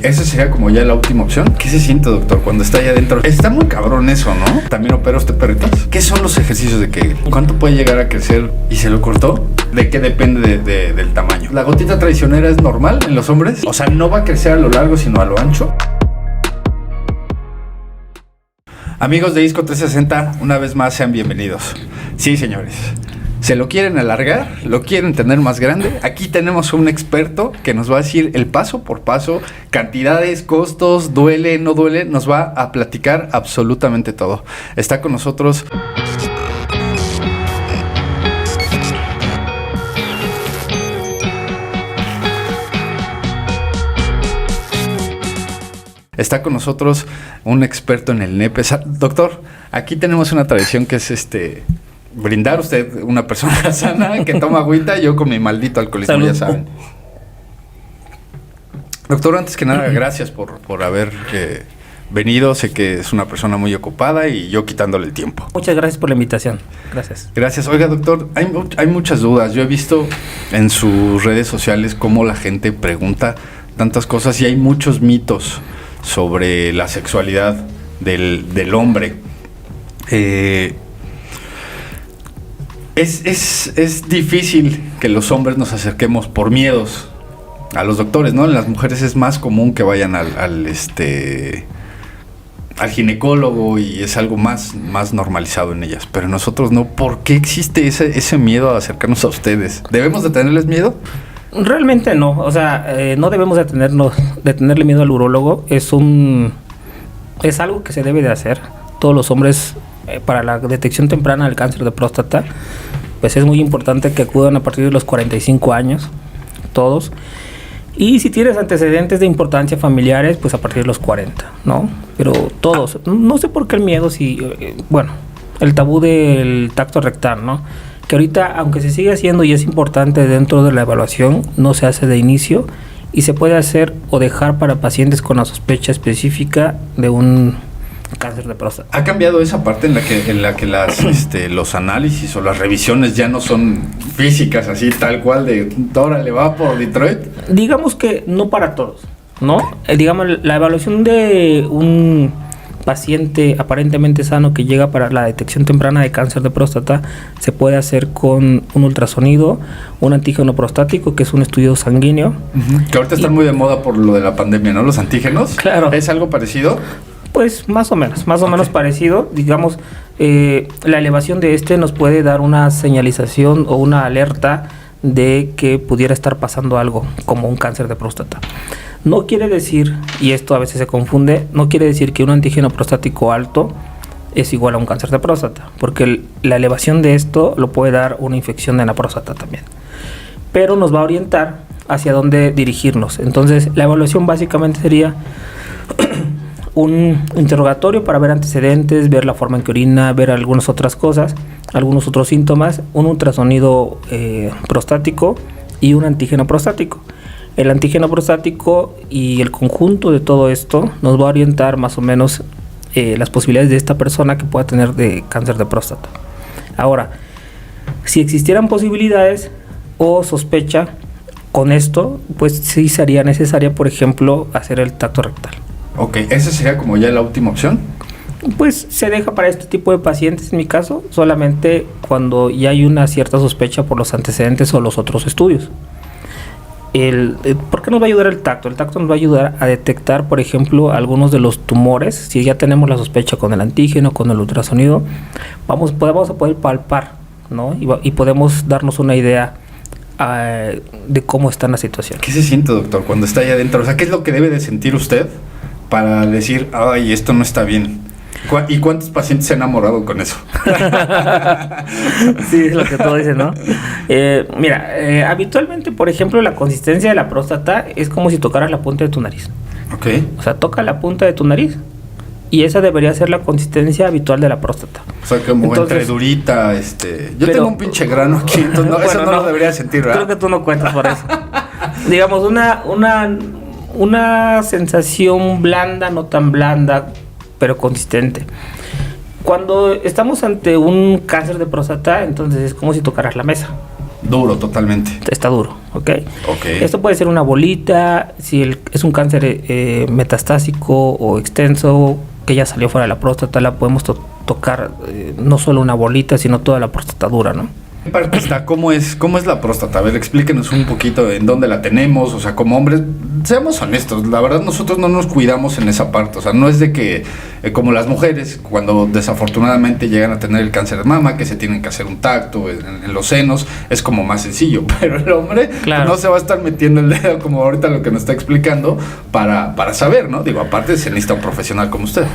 esa sería como ya la última opción. ¿Qué se siente, doctor, cuando está allá adentro? Está muy cabrón eso, ¿no? ¿También opera usted perritos? ¿Qué son los ejercicios de Kegel? ¿Cuánto puede llegar a crecer y se lo cortó? ¿De qué depende del tamaño? ¿La gotita traicionera es normal en los hombres? O sea, no va a crecer a lo largo, sino a lo ancho. Amigos de Disco 360, una vez más sean bienvenidos. Sí, señores. ¿Se lo quieren alargar? ¿Lo quieren tener más grande? Aquí tenemos un experto que nos va a decir el paso por paso, cantidades, costos, duele, no duele, nos va a platicar absolutamente todo. Está con nosotros... Está con nosotros un experto en el nepe. Doctor, aquí tenemos una tradición que es brindar usted una persona sana que toma agüita, yo con mi maldito alcoholismo. Salud. Ya saben. Doctor, antes que nada, gracias por haber venido. Sé que es una persona muy ocupada y yo quitándole el tiempo. Muchas gracias por la invitación. Gracias. Gracias. Oiga, doctor, hay muchas dudas. Yo he visto en sus redes sociales cómo la gente pregunta tantas cosas y hay muchos mitos sobre la sexualidad del hombre. Es difícil que los hombres nos acerquemos por miedos a los doctores, ¿no? En las mujeres es más común que vayan al ginecólogo y es algo más normalizado en ellas, pero nosotros no. ¿Por qué existe ese miedo a acercarnos a ustedes? ¿Debemos de tenerles miedo? Realmente no, o sea, no debemos de tenerle miedo al urólogo. Es algo que se debe de hacer. Todos los hombres, para la detección temprana del cáncer de próstata, pues es muy importante que acudan a partir de los 45 años, todos. Y si tienes antecedentes de importancia familiares, pues a partir de los 40, ¿no? Pero todos, no sé por qué el miedo, el tabú del tacto rectal, ¿no? Que ahorita, aunque se sigue haciendo y es importante dentro de la evaluación, no se hace de inicio y se puede hacer o dejar para pacientes con la sospecha específica de un cáncer de próstata. ¿Ha cambiado esa parte en la que los análisis o las revisiones ya no son físicas, así tal cual de órale, va por Detroit? Digamos que no para todos, ¿no? Okay. Digamos, la evaluación de un paciente aparentemente sano que llega para la detección temprana de cáncer de próstata se puede hacer con un ultrasonido, un antígeno prostático, que es un estudio sanguíneo. Uh-huh. Que ahorita están muy de moda por lo de la pandemia, ¿no? Los antígenos. Claro. ¿Es algo parecido? Pues más o menos parecido. Digamos, la elevación de nos puede dar una señalización o una alerta de que pudiera estar pasando algo como un cáncer de próstata. No quiere decir, y esto a veces se confunde, no quiere decir que un antígeno prostático alto es igual a un cáncer de próstata, porque la elevación de esto lo puede dar una infección en la próstata también. Pero nos va a orientar hacia dónde dirigirnos. Entonces, la evaluación básicamente sería un interrogatorio para ver antecedentes, ver la forma en que orina, ver algunas otras cosas, algunos otros síntomas, un ultrasonido prostático y un antígeno prostático. El antígeno prostático y el conjunto de todo esto nos va a orientar más o menos las posibilidades de esta persona que pueda tener de cáncer de próstata. Ahora, si existieran posibilidades o sospecha con esto, pues sí sería necesaria, por ejemplo, hacer el tacto rectal. Ok, ¿esa sería como ya la última opción? Pues se deja para este tipo de pacientes, en mi caso, solamente cuando ya hay una cierta sospecha por los antecedentes o los otros estudios. ¿Por qué nos va a ayudar el tacto? El tacto nos va a ayudar a detectar, por ejemplo, algunos de los tumores. Si ya tenemos la sospecha con el antígeno, con el ultrasonido, vamos a poder palpar, ¿no? Y podemos darnos una idea de cómo está la situación. ¿Qué se siente, doctor, cuando está ahí adentro? O sea, ¿qué es lo que debe de sentir usted para decir, ay, esto no está bien? ¿Y cuántos pacientes se han enamorado con eso? Sí, es lo que tú dices, ¿no? Habitualmente, por ejemplo, la consistencia de la próstata es como si tocaras la punta de tu nariz. Ok. O sea, toca la punta de tu nariz y esa debería ser la consistencia habitual de la próstata. O sea, como entonces, entre durita, Yo tengo un pinche grano aquí, entonces no, bueno, eso no lo debería sentir, ¿verdad? Creo que tú no cuentas por eso. Digamos, una sensación blanda, no tan blanda, pero consistente. Cuando estamos ante un cáncer de próstata, entonces es como si tocaras la mesa. Duro, totalmente. Está duro, ¿ok? Ok. Esto puede ser una bolita, si es un cáncer metastásico o extenso, que ya salió fuera de la próstata, la podemos tocar no solo una bolita, sino toda la próstata dura, ¿no? ¿Qué parte está? ¿Cómo es la próstata? A ver, explíquenos un poquito en dónde la tenemos. O sea, como hombres, seamos honestos, la verdad nosotros no nos cuidamos en esa parte. O sea, no es de que, como las mujeres, cuando desafortunadamente llegan a tener el cáncer de mama, que se tienen que hacer un tacto en los senos, es como más sencillo. Pero el hombre claro, no se va a estar metiendo el dedo, como ahorita lo que nos está explicando, para saber, ¿no? Digo, aparte se necesita un profesional como usted.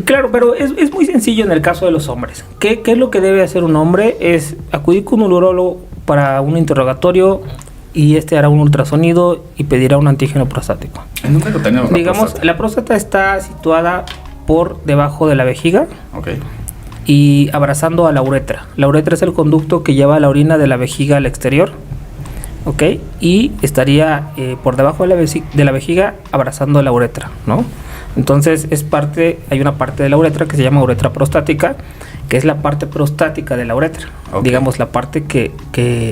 Claro, pero es muy sencillo en el caso de los hombres. ¿Qué es lo que debe hacer un hombre? Es acudir con un urólogo para un interrogatorio y hará un ultrasonido y pedirá un antígeno prostático. ¿En dónde lo tenemos? Digamos, la próstata está situada por debajo de la vejiga. Ok. Y abrazando a la uretra. La uretra es el conducto que lleva la orina de la vejiga al exterior. ¿Ok? Y estaría por debajo de la vejiga abrazando la uretra, ¿no? Entonces hay una parte de la uretra que se llama uretra prostática, que es la parte prostática de la uretra. Okay. Digamos, la parte que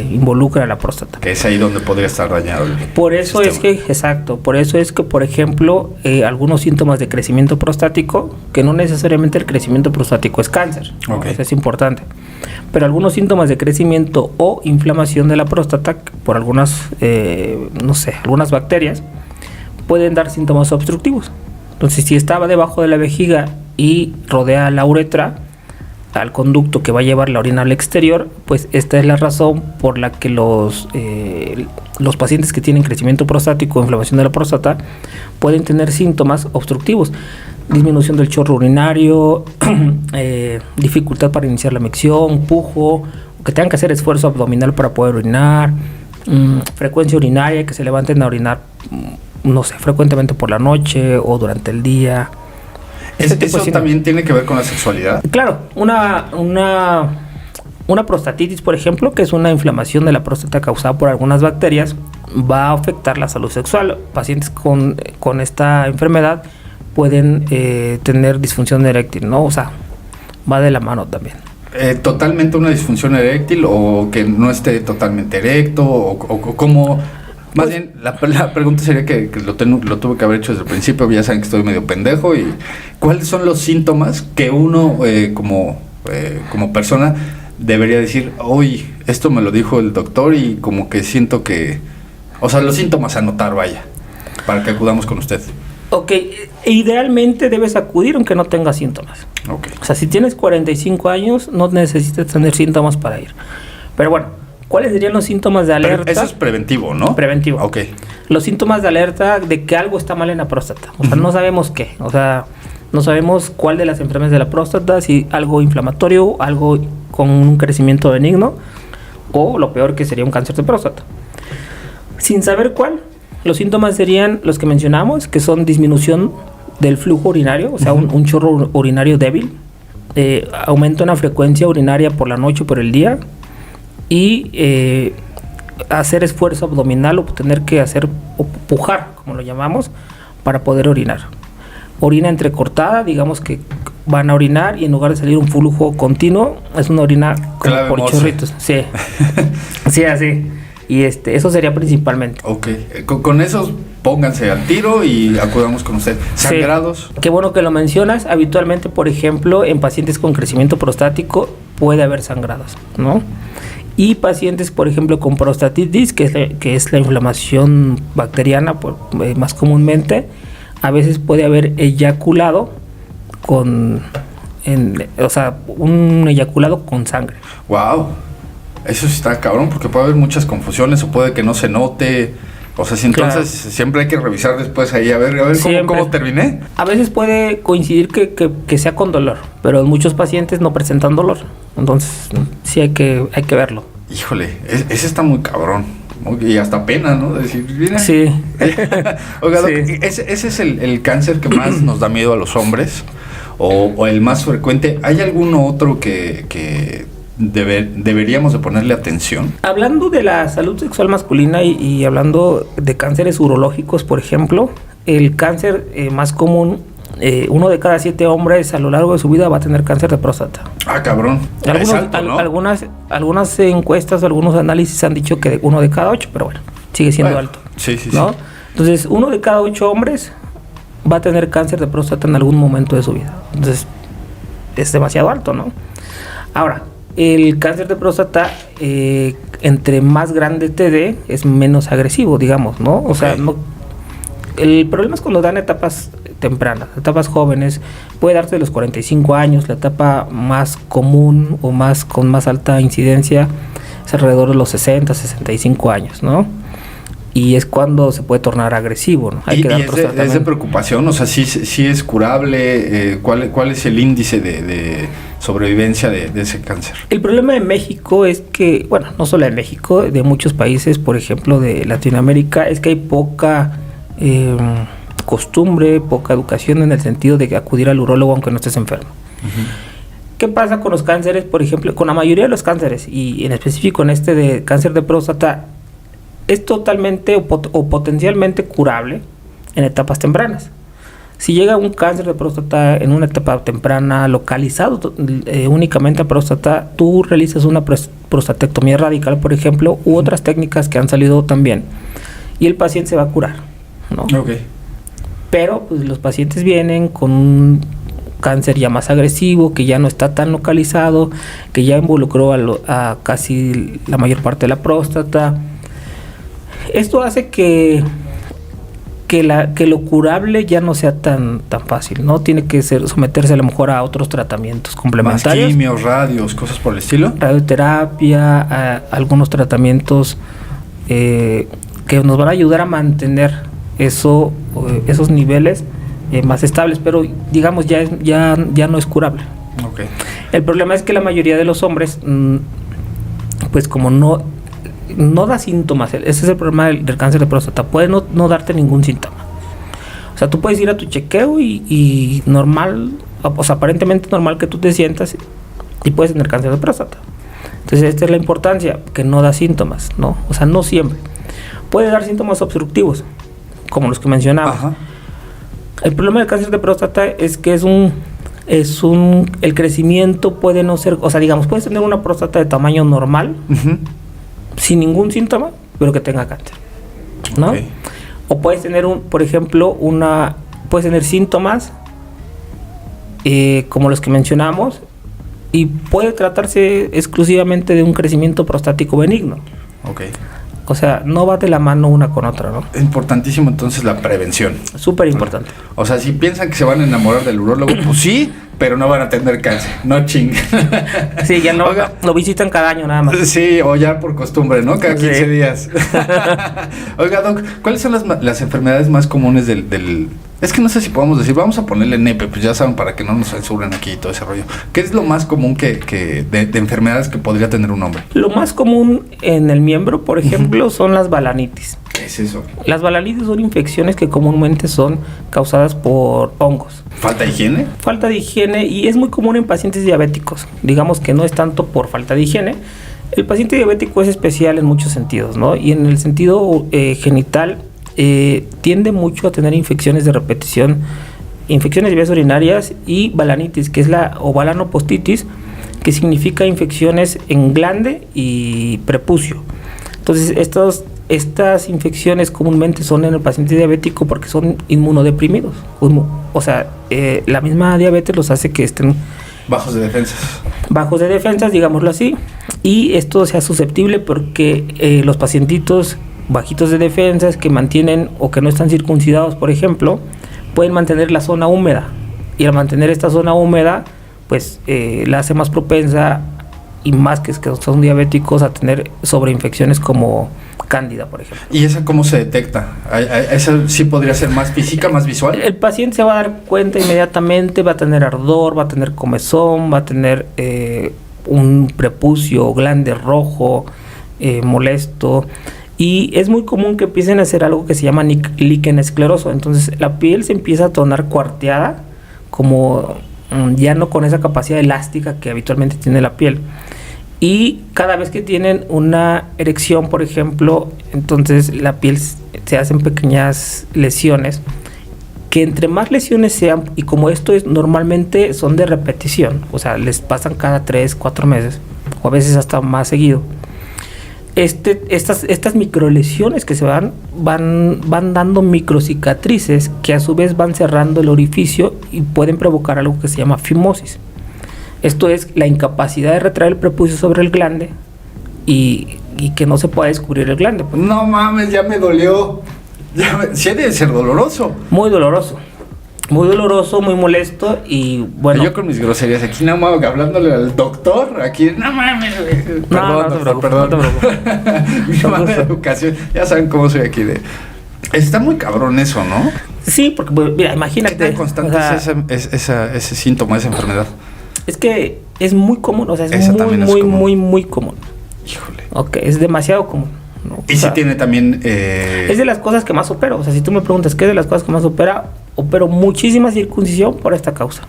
involucra a la próstata. Que es ahí donde podría estar dañado el Por eso sistema. por eso es que, por ejemplo, algunos síntomas de crecimiento prostático, que no necesariamente el crecimiento prostático es cáncer, ¿no? Okay. Eso es importante. Pero algunos síntomas de crecimiento o inflamación de la próstata por algunas bacterias pueden dar síntomas obstructivos. Entonces, si estaba debajo de la vejiga y rodea la uretra, al conducto que va a llevar la orina al exterior, pues esta es la razón por la que los pacientes que tienen crecimiento prostático o inflamación de la próstata pueden tener síntomas obstructivos. Disminución del chorro urinario, dificultad para iniciar la micción, pujo, que tengan que hacer esfuerzo abdominal para poder orinar, frecuencia urinaria, que se levanten a orinar, frecuentemente por la noche o durante el día. ¿Eso también tiene que ver con la sexualidad? Claro, una prostatitis, por ejemplo, que es una inflamación de la próstata causada por algunas bacterias, va a afectar la salud sexual. Pacientes con esta enfermedad pueden tener disfunción eréctil, ¿no? O sea, va de la mano también. ¿Totalmente una disfunción eréctil o que no esté totalmente erecto o cómo? Más pues, bien, la pregunta sería que lo tuve que haber hecho desde el principio, ya saben que estoy medio pendejo, y ¿cuáles son los síntomas que uno como persona debería decir, uy, esto me lo dijo el doctor y como que siento que, o sea, los síntomas a notar, vaya, para que acudamos con usted? Ok, idealmente debes acudir aunque no tengas síntomas. Okay. O sea, si tienes 45 años, no necesitas tener síntomas para ir. Pero bueno, ¿cuáles serían los síntomas de alerta? Pero eso es preventivo, ¿no? Preventivo. Ok. Los síntomas de alerta de que algo está mal en la próstata. O sea, no sabemos qué. O sea, no sabemos cuál de las enfermedades de la próstata, si algo inflamatorio, algo con un crecimiento benigno, o lo peor que sería un cáncer de próstata. Sin saber cuál, los síntomas serían los que mencionamos, que son disminución del flujo urinario, o sea, un chorro urinario débil, aumento en la frecuencia urinaria por la noche o por el día, y hacer esfuerzo abdominal o tener que hacer o pujar, como lo llamamos, para poder orinar. Orina entrecortada, digamos que van a orinar y en lugar de salir un flujo continuo, es una orina como por chorritos. Sí, sí, así. Y eso sería principalmente. Ok, con esos pónganse al tiro y acudamos con usted. ¿Sangrados? Sí. Qué bueno que lo mencionas. Habitualmente, por ejemplo, en pacientes con crecimiento prostático puede haber sangrados, ¿no? Y pacientes, por ejemplo, con prostatitis, que es la inflamación bacteriana más comúnmente, a veces puede haber eyaculado un eyaculado con sangre. ¡Wow! Eso sí está cabrón, porque puede haber muchas confusiones o puede que no se note. O sea, si entonces siempre hay que revisar después ahí a ver cómo terminé. A veces puede coincidir que sea con dolor, pero muchos pacientes no presentan dolor. Entonces, sí hay que verlo. Híjole, ese está muy cabrón. Y hasta pena, ¿no? Decir, mira. Sí. Oiga, Doc, ese es el cáncer que más nos da miedo a los hombres o el más frecuente. ¿Hay alguno otro que deberíamos de ponerle atención? Hablando de la salud sexual masculina y hablando de cánceres urológicos, por ejemplo, el cáncer más común 1 de cada 7 hombres a lo largo de su vida va a tener cáncer de próstata. Ah, cabrón. Es alto, ¿no? Algunas encuestas, algunos análisis han dicho que 1 de cada 8, pero bueno, sigue siendo alto. Sí, ¿no? Entonces, 1 de cada 8 hombres va a tener cáncer de próstata en algún momento de su vida. Entonces, es demasiado alto, ¿no? Ahora, el cáncer de próstata, entre más grande te dé, es menos agresivo, digamos, ¿no? O sea, no, el problema es cuando dan etapas tempranas, etapas jóvenes, puede darse de los 45 años, la etapa más común o con más alta incidencia es alrededor de los 60, 65 años, ¿no? Y es cuando se puede tornar agresivo, ¿no? Hay que dar es de preocupación, o sea, sí es curable. ¿Cuál es el índice de sobrevivencia de ese cáncer? El problema de México es que, bueno, no solo de México, de muchos países, por ejemplo, de Latinoamérica, es que hay poca costumbre, poca educación en el sentido de acudir al urólogo aunque no estés enfermo. Uh-huh. ¿Qué pasa con los cánceres? Por ejemplo, con la mayoría de los cánceres, y en específico en este de cáncer de próstata, es totalmente o potencialmente curable en etapas tempranas. Si llega un cáncer de próstata en una etapa temprana, localizado únicamente a próstata, tú realizas una prostatectomía radical, por ejemplo, u otras técnicas que han salido también, y el paciente se va a curar, ¿no? Okay. Pero pues, los pacientes vienen con un cáncer ya más agresivo, que ya no está tan localizado, que ya involucró a casi la mayor parte de la próstata. Esto hace que lo curable ya no sea tan fácil, ¿no? Tiene que someterse a lo mejor a otros tratamientos complementarios. Más quimios, radios, cosas por el estilo. Radioterapia, algunos tratamientos que nos van a ayudar a mantener esos niveles más estables, pero digamos ya no es curable. Okay. El problema es que la mayoría de los hombres, pues como no da síntomas. Ese es el problema del cáncer de próstata. Puede no darte ningún síntoma. O sea, tú puedes ir a tu chequeo y normal, o sea, aparentemente normal que tú te sientas y puedes tener cáncer de próstata. Entonces, esta es la importancia, que no da síntomas, ¿no? O sea, no siempre. Puede dar síntomas obstructivos, como los que mencionaba. Ajá. El problema del cáncer de próstata es que el crecimiento puede no ser, o sea, digamos, puedes tener una próstata de tamaño normal, uh-huh, sin ningún síntoma, pero que tenga cáncer, ¿no? Okay. O puedes tener por ejemplo, puedes tener síntomas como los que mencionamos, y puede tratarse exclusivamente de un crecimiento prostático benigno. Okay. O sea, no va de la mano una con otra, ¿no? Es importantísimo entonces la prevención. Súper importante. O sea, si piensan que se van a enamorar del urólogo, pues sí, pero no van a tener cáncer. No ching. Sí, ya no. Oiga, lo visitan cada año nada más. Sí, o ya por costumbre, ¿no? Cada 15 días. Oiga, Doc, ¿cuáles son las enfermedades más comunes del... Es que no sé si podemos decir, vamos a ponerle nepe, pues ya saben, para que no nos censuren aquí y todo ese rollo. ¿Qué es lo más común de enfermedades que podría tener un hombre? Lo más común en el miembro, por ejemplo, son las balanitis. ¿Qué es eso? Las balanitis son infecciones que comúnmente son causadas por hongos. ¿Falta de higiene? Falta de higiene, y es muy común en pacientes diabéticos. Digamos que no es tanto por falta de higiene. El paciente diabético es especial en muchos sentidos, ¿no? Y en el sentido genital, tiende mucho a tener infecciones de repetición, infecciones de vías urinarias y balanitis, que es o balanopostitis, que significa infecciones en glande y prepucio. Entonces, estas infecciones comúnmente son en el paciente diabético porque son inmunodeprimidos. O sea, la misma diabetes los hace que estén bajos de defensas. Bajos de defensas, digámoslo así, y esto sea susceptible porque los pacientitos bajitos de defensas que mantienen o que no están circuncidados, por ejemplo, pueden mantener la zona húmeda, y al mantener esta zona húmeda, pues la hace más propensa, y más que son diabéticos, a tener sobreinfecciones como cándida, por ejemplo. ¿Y esa cómo se detecta? ¿Esa sí podría ser más física, más visual? El paciente se va a dar cuenta inmediatamente, va a tener ardor, va a tener comezón, va a tener un prepucio, glande rojo, molesto. Y es muy común que empiecen a hacer algo que se llama líquen escleroso. Entonces la piel se empieza a tornar cuarteada, como ya no con esa capacidad elástica que habitualmente tiene la piel. Y cada vez que tienen una erección, por ejemplo, entonces la piel se hacen pequeñas lesiones que entre más lesiones sean, y como esto es normalmente son de repetición, o sea, les pasan cada 3, 4 meses, o a veces hasta más seguido, estas microlesiones que se van dando microcicatrices que a su vez van cerrando el orificio y pueden provocar algo que se llama fimosis. Esto es la incapacidad de retraer el prepucio sobre el glande y que no se pueda descubrir el glande. Pues. No mames, ya me dolió. Sí debe ser doloroso. Muy doloroso. Muy doloroso, muy molesto y bueno. Yo con mis groserías aquí, no mames, hablándole al doctor, aquí, no mames. No te preocupes. Mi mala educación, ya saben cómo soy aquí de... Está muy cabrón eso, ¿no? Sí, porque mira, imagínate. ¿Qué tan constante es ese síntoma, esa enfermedad? Es que es muy común, o sea, es muy común. Híjole. Ok, es demasiado común. ¿No? Y si tiene también... Es de las cosas que más opero. O sea, si tú me preguntas qué es de las cosas que más opero muchísima circuncisión por esta causa.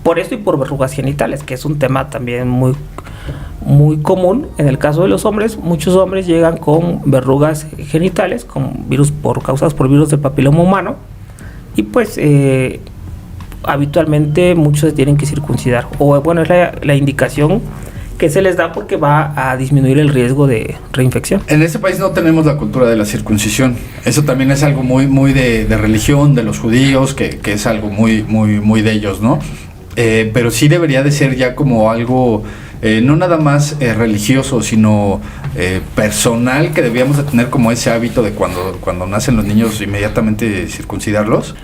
Por esto y por verrugas genitales, que es un tema también muy común. En el caso de los hombres, muchos hombres llegan con verrugas genitales, con virus causadas por virus del papiloma humano. Y pues habitualmente muchos se tienen que circuncidar. O bueno, es la indicación que se les da porque va a disminuir el riesgo de reinfección. En este país no tenemos la cultura de la circuncisión. Eso también es algo muy de religión, de los judíos, que es algo muy de ellos, ¿no? Pero sí debería de ser ya como algo no nada más religioso, sino personal, que debíamos de tener como ese hábito de cuando nacen los niños inmediatamente circuncidarlos.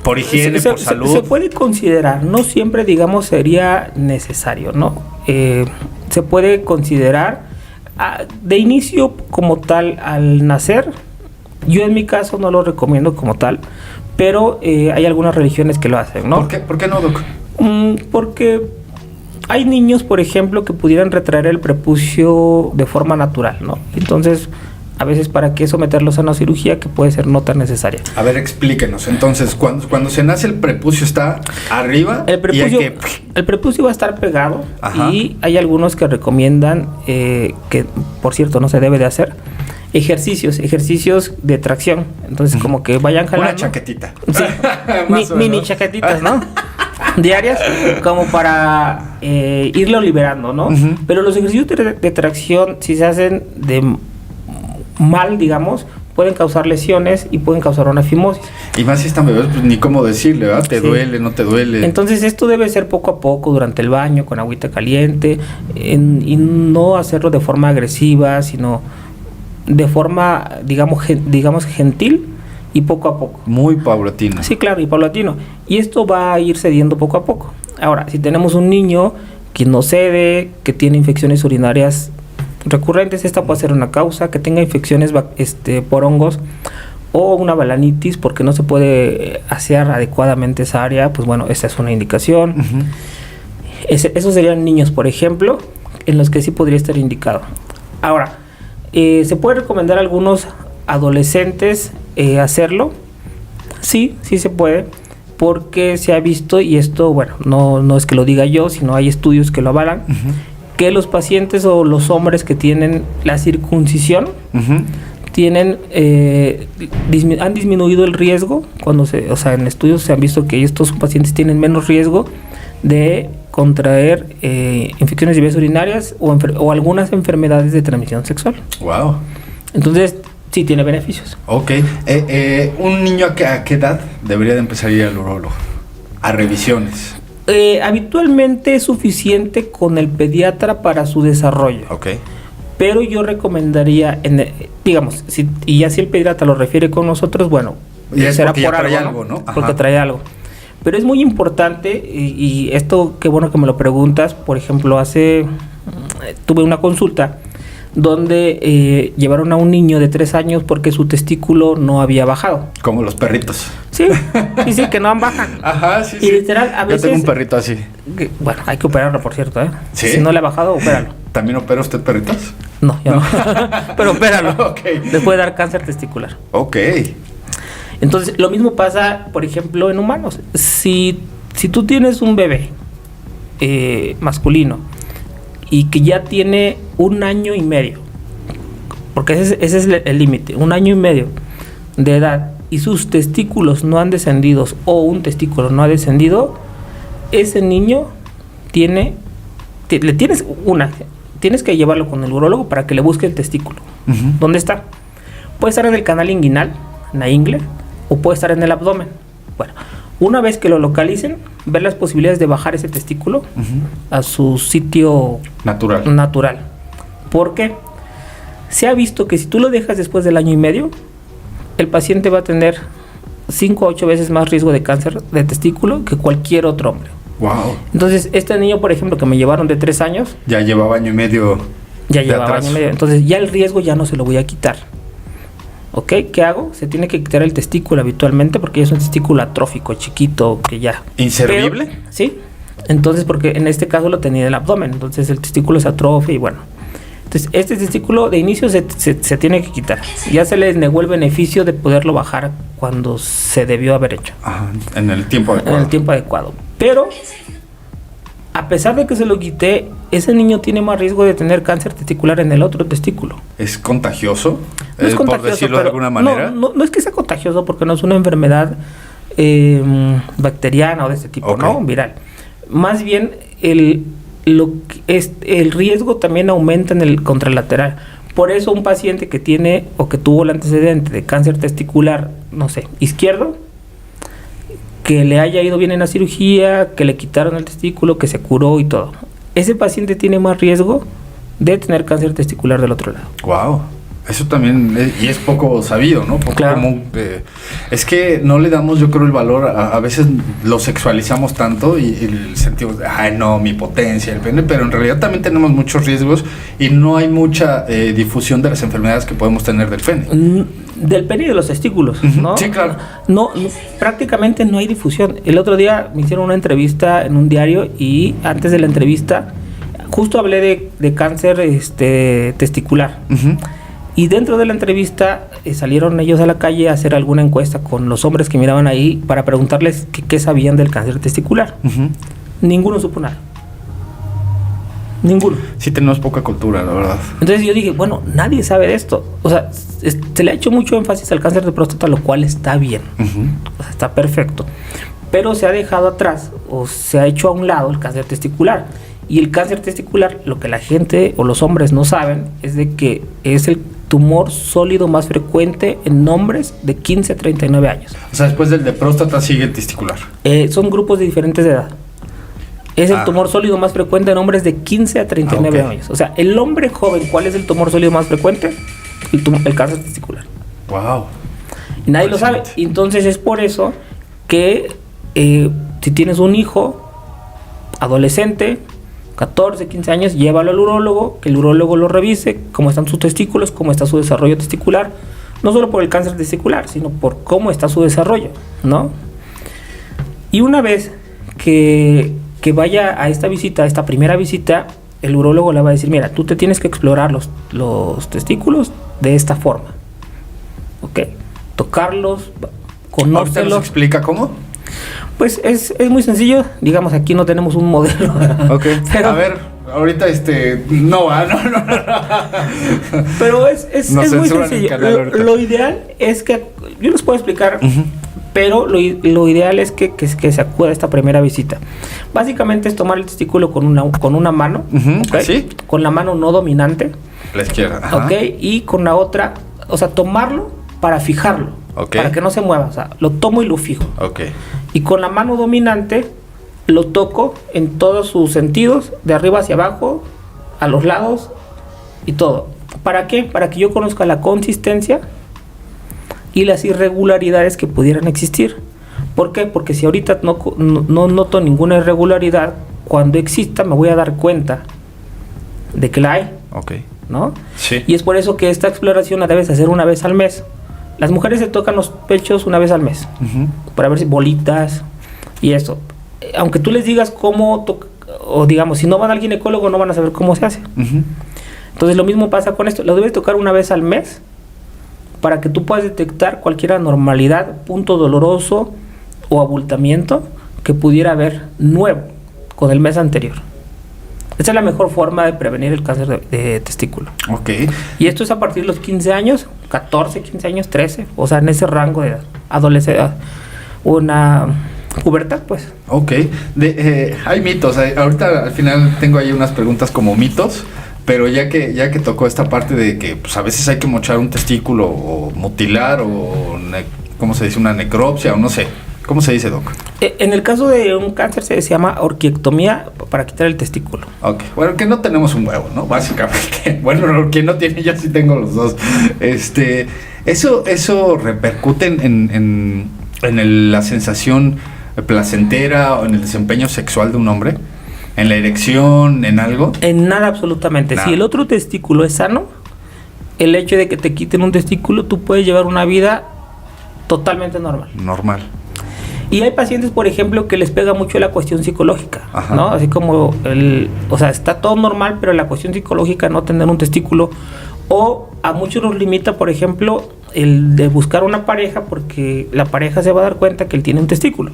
Por higiene, por salud. Se puede considerar, no siempre, digamos, sería necesario, ¿no? Se puede considerar de inicio como tal al nacer. Yo en mi caso no lo recomiendo como tal, pero hay algunas religiones que lo hacen, ¿no? ¿Por qué no, Doc? Porque hay niños, por ejemplo, que pudieran retraer el prepucio de forma natural, ¿no? Entonces, a veces para qué someterlos a una cirugía que puede ser no tan necesaria. A ver, explíquenos. Entonces, cuando se nace el prepucio está arriba. El prepucio va a estar pegado. Ajá. Y hay algunos que recomiendan que, por cierto, no se debe de hacer ejercicios de tracción. Entonces, como que vayan jalando. Una chaquetita. Sí. Mini chaquetitas, ¿no? Diarias, como para irlo liberando, ¿no? Uh-huh. Pero los ejercicios de tracción, si se hacen de mal, digamos, pueden causar lesiones y pueden causar una fimosis. Y más si están bebés, pues ni cómo decirle, ¿verdad? ¿Te duele, no te duele? Entonces esto debe ser poco a poco durante el baño, con agüita caliente, y no hacerlo de forma agresiva, sino de forma, digamos gentil y poco a poco. Muy paulatino. Sí, claro, y paulatino. Y esto va a ir cediendo poco a poco. Ahora, si tenemos un niño que no cede, que tiene infecciones urinarias recurrentes, esta puede ser una causa, que tenga infecciones por hongos o una balanitis porque no se puede asear adecuadamente esa área, pues bueno, esa es una indicación. Uh-huh. Esos serían niños, por ejemplo, en los que sí podría estar indicado. Ahora, ¿se puede recomendar a algunos adolescentes hacerlo? Sí se puede, porque se ha visto, y esto, bueno, no es que lo diga yo, sino hay estudios que lo avalan, uh-huh, que los pacientes o los hombres que tienen la circuncisión uh-huh, han disminuido el riesgo en estudios se han visto que estos pacientes tienen menos riesgo de contraer infecciones de vías urinarias o algunas enfermedades de transmisión sexual. Wow. Entonces, sí tiene beneficios. Ok. ¿Un niño a qué edad debería de empezar a ir al urólogo? A revisiones. Habitualmente es suficiente con el pediatra para su desarrollo. Okay. Pero yo recomendaría, digamos, si el pediatra lo refiere con nosotros, bueno, será por algo, ¿no? Porque trae algo. Pero es muy importante, y esto, qué bueno que me lo preguntas. Por ejemplo, tuve una consulta donde llevaron a un niño de 3 años porque su testículo no había bajado. Como los perritos. Sí, que no bajan. Ajá, sí. Y literal, a veces... Yo tengo un perrito así. Bueno, hay que operarlo, por cierto, ¿eh? ¿Sí? Si no le ha bajado, opéralo. ¿También opera usted perritos? No, yo no. Pero opéralo. Okay. Le puede dar cáncer testicular. Ok. Entonces, lo mismo pasa, por ejemplo, en humanos. Si tú tienes un bebé masculino y que ya tiene 1 año y medio, porque ese es el límite, 1 año y medio de edad, y sus testículos no han descendido o un testículo no ha descendido, ese niño tienes que llevarlo con el urólogo para que le busque el testículo. Uh-huh. ¿Dónde está? Puede estar en el canal inguinal, en la ingle, o puede estar en el abdomen. Bueno, una vez que lo localicen, ver las posibilidades de bajar ese testículo Uh-huh. a su sitio natural. ¿Por qué? Se ha visto que si tú lo dejas después del 1 año y medio, el paciente va a tener 5 a 8 veces más riesgo de cáncer de testículo que cualquier otro hombre. Wow. Entonces, este niño, por ejemplo, que me llevaron de 3 años, Ya llevaba 1 año y medio. ya llevaba 1 año y medio. Entonces, ya el riesgo ya no se lo voy a quitar. ¿Ok? ¿Qué hago? Se tiene que quitar el testículo habitualmente porque es un testículo atrófico, chiquito, que ya... ¿Inservible? Pero, sí. Entonces, porque en este caso lo tenía en el abdomen. Entonces, el testículo se atrofia y bueno. Entonces, este testículo de inicio se tiene que quitar. Ya se les negó el beneficio de poderlo bajar cuando se debió haber hecho. Ajá, en el tiempo adecuado. En el tiempo adecuado. Pero, a pesar de que se lo quité, ese niño tiene más riesgo de tener cáncer testicular en el otro testículo. ¿Es contagioso? No es contagioso, por decirlo de pero alguna manera. No es que sea contagioso porque no es una enfermedad bacteriana o de este tipo, Okay. ¿no? Viral. Más bien, el riesgo también aumenta en el contralateral. Por eso un paciente que tiene o que tuvo el antecedente de cáncer testicular, no sé, izquierdo, que le haya ido bien en la cirugía, que le quitaron el testículo, que se curó y todo, ese paciente tiene más riesgo de tener cáncer testicular del otro lado. Wow. Eso también es poco sabido, ¿no? Poco Claro. común. Es que no le damos, yo creo, el valor. A veces lo sexualizamos tanto y sentimos, ay, no, mi potencia, el pene, pero en realidad también tenemos muchos riesgos y no hay mucha difusión de las enfermedades que podemos tener del pene. Del pene y de los testículos, Ujú, ¿no? sí, claro. No, prácticamente no hay difusión. El otro día me hicieron una entrevista en un diario y antes de la entrevista justo hablé de cáncer testicular. Uh-huh. Y dentro de la entrevista salieron ellos a la calle a hacer alguna encuesta con los hombres que miraban ahí para preguntarles qué sabían del cáncer testicular. Uh-huh. Ninguno supo nada. Ninguno. Sí tenemos poca cultura, la verdad. Entonces yo dije, bueno, nadie sabe de esto. O sea, se le ha hecho mucho énfasis al cáncer de próstata, lo cual está bien. Uh-huh. O sea, está perfecto. Pero se ha dejado atrás o se ha hecho a un lado el cáncer testicular. Y el cáncer testicular, lo que la gente o los hombres no saben, es de que es el tumor sólido más frecuente en hombres de 15 a 39 años. O sea, después del de próstata sigue el testicular. Son grupos de diferentes edad. Es el tumor sólido más frecuente en hombres de 15 a 39 Okay. años. O sea, el hombre joven, ¿cuál es el tumor sólido más frecuente? El cáncer testicular. Wow. Y nadie lo sabe. Entonces es por eso que si tienes un hijo adolescente, 14, 15 años, llévalo al urólogo, que el urólogo lo revise, cómo están sus testículos, cómo está su desarrollo testicular, no solo por el cáncer testicular, sino por cómo está su desarrollo, ¿no? Y una vez que vaya a esta visita, a esta primera visita, el urólogo le va a decir, mira, tú te tienes que explorar los testículos de esta forma, ¿ok? Tocarlos, ¿Ahorita conócelos. nos explica cómo? Pues es muy sencillo, digamos, aquí no tenemos un modelo. Ok. Pero, a ver, ahorita no. pero es Nos muy censuran el sencillo. canal ahorita. Lo ideal es que, yo les puedo explicar, Uh-huh. pero lo ideal es que se acuda a esta primera visita. Básicamente es tomar el testículo con una mano, Uh-huh. ¿ok? ¿Sí? Con la mano no dominante, La izquierda. Ajá. ¿ok? Y con la otra, o sea, tomarlo para fijarlo, Ok. para que no se mueva, o sea, lo tomo y lo fijo. Ok. Y con la mano dominante lo toco en todos sus sentidos, de arriba hacia abajo, a los lados y todo. ¿Para qué? Para que yo conozca la consistencia y las irregularidades que pudieran existir. ¿Por qué? Porque si ahorita no noto ninguna irregularidad, cuando exista me voy a dar cuenta de que la hay, Ok. ¿no? Sí. Y es por eso que esta exploración la debes hacer una vez al mes. Las mujeres se tocan los pechos una vez al mes, Uh-huh. para ver si bolitas y eso. Aunque tú les digas cómo o digamos, si no van al ginecólogo no van a saber cómo se hace. Uh-huh. Entonces lo mismo pasa con esto, lo debes tocar una vez al mes para que tú puedas detectar cualquier anormalidad, punto doloroso o abultamiento que pudiera haber nuevo con el mes anterior. Esa es la mejor forma de prevenir el cáncer de testículo. Ok. Y esto es a partir de los 15 años, 14, 15 años, 13, o sea, en ese rango de edad, adolescencia, una pubertad, pues. Ok. Hay mitos. Ahorita al final tengo ahí unas preguntas como mitos, pero ya que tocó esta parte de que pues, a veces hay que mochar un testículo o mutilar o, ¿cómo se dice? Una necropsia o no sé. ¿Cómo se dice, Doc? En el caso de un cáncer se llama orquiectomía para quitar el testículo. Ok, bueno, que no tenemos un huevo, ¿no? Básicamente. Bueno, quien no tiene, yo sí tengo los dos. Eso repercute en la sensación placentera o en el desempeño sexual de un hombre, en la erección, en algo. En nada, absolutamente. Nada. Si el otro testículo es sano, el hecho de que te quiten un testículo, tú puedes llevar una vida totalmente normal. Normal. Y hay pacientes, por ejemplo, que les pega mucho la cuestión psicológica, Ajá. ¿no? Así como o sea, está todo normal, pero la cuestión psicológica, no tener un testículo, o a muchos nos limita, por ejemplo, el de buscar una pareja, porque la pareja se va a dar cuenta que él tiene un testículo.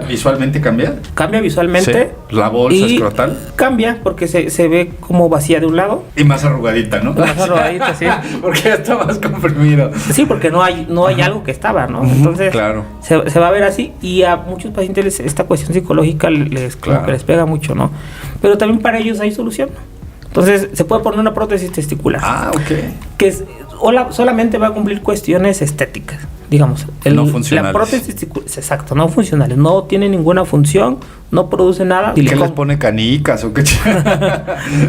¿Visualmente cambia? Cambia visualmente. Sí. La bolsa escrotal. Cambia porque se ve como vacía de un lado. Y más arrugadita, ¿no? Más arrugadita, sí. Porque ya está más comprimido. Sí, porque no hay algo que estaba, ¿no? Entonces, claro. se va a ver así, y a muchos pacientes esta cuestión psicológica como que les pega mucho, ¿no? Pero también para ellos hay solución. Entonces, se puede poner una prótesis testicular. Ah, ok. Que solamente va a cumplir cuestiones estéticas, digamos. No funcionales. La prótesis testicular, exacto, no funcionales. No tiene ninguna función, no produce nada. ¿Qué les pone canicas o qué?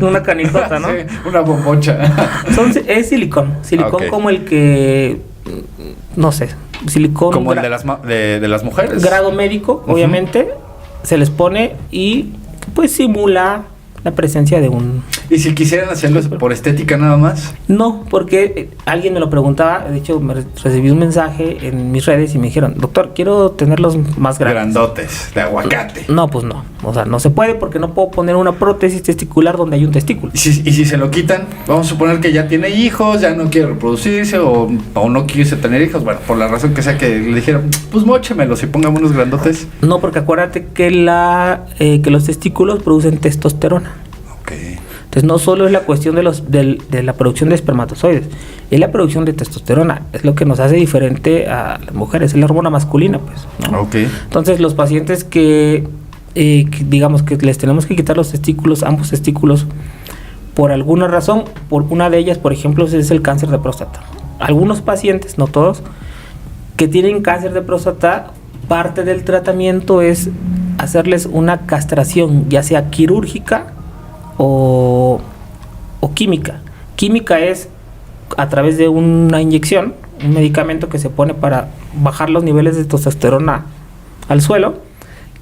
Una canicota, ¿no? Sí, una bombocha. Es silicón. Silicón Okay. como el que... No sé. Silicón... Como el de las mujeres. Grado médico, obviamente. Se les pone y pues simula la presencia de un... ¿Y si quisieran hacerlo por estética nada más? No, porque alguien me lo preguntaba. De hecho, recibí un mensaje en mis redes y me dijeron: doctor, quiero tenerlos más grandes. Grandotes, de aguacate. No, pues no. O sea, no se puede porque no puedo poner una prótesis testicular donde hay un testículo. ¿Y si se lo quitan? Vamos a suponer que ya tiene hijos, ya no quiere reproducirse o no quiere tener hijos. Bueno, por la razón que sea que le dijeron, pues móchemelos y póngame unos grandotes. No, porque acuérdate que que los testículos producen testosterona. Ok. Entonces no solo es la cuestión de la producción de espermatozoides, es la producción de testosterona, es lo que nos hace diferente a las mujeres, es la hormona masculina, pues, ¿no? Ok. Entonces los pacientes que digamos que les tenemos que quitar los testículos, ambos testículos, por alguna razón, por una de ellas, por ejemplo, es el cáncer de próstata. Algunos pacientes, no todos, que tienen cáncer de próstata, parte del tratamiento es hacerles una castración, ya sea quirúrgica o química. Química es a través de una inyección, un medicamento que se pone para bajar los niveles de testosterona al suelo,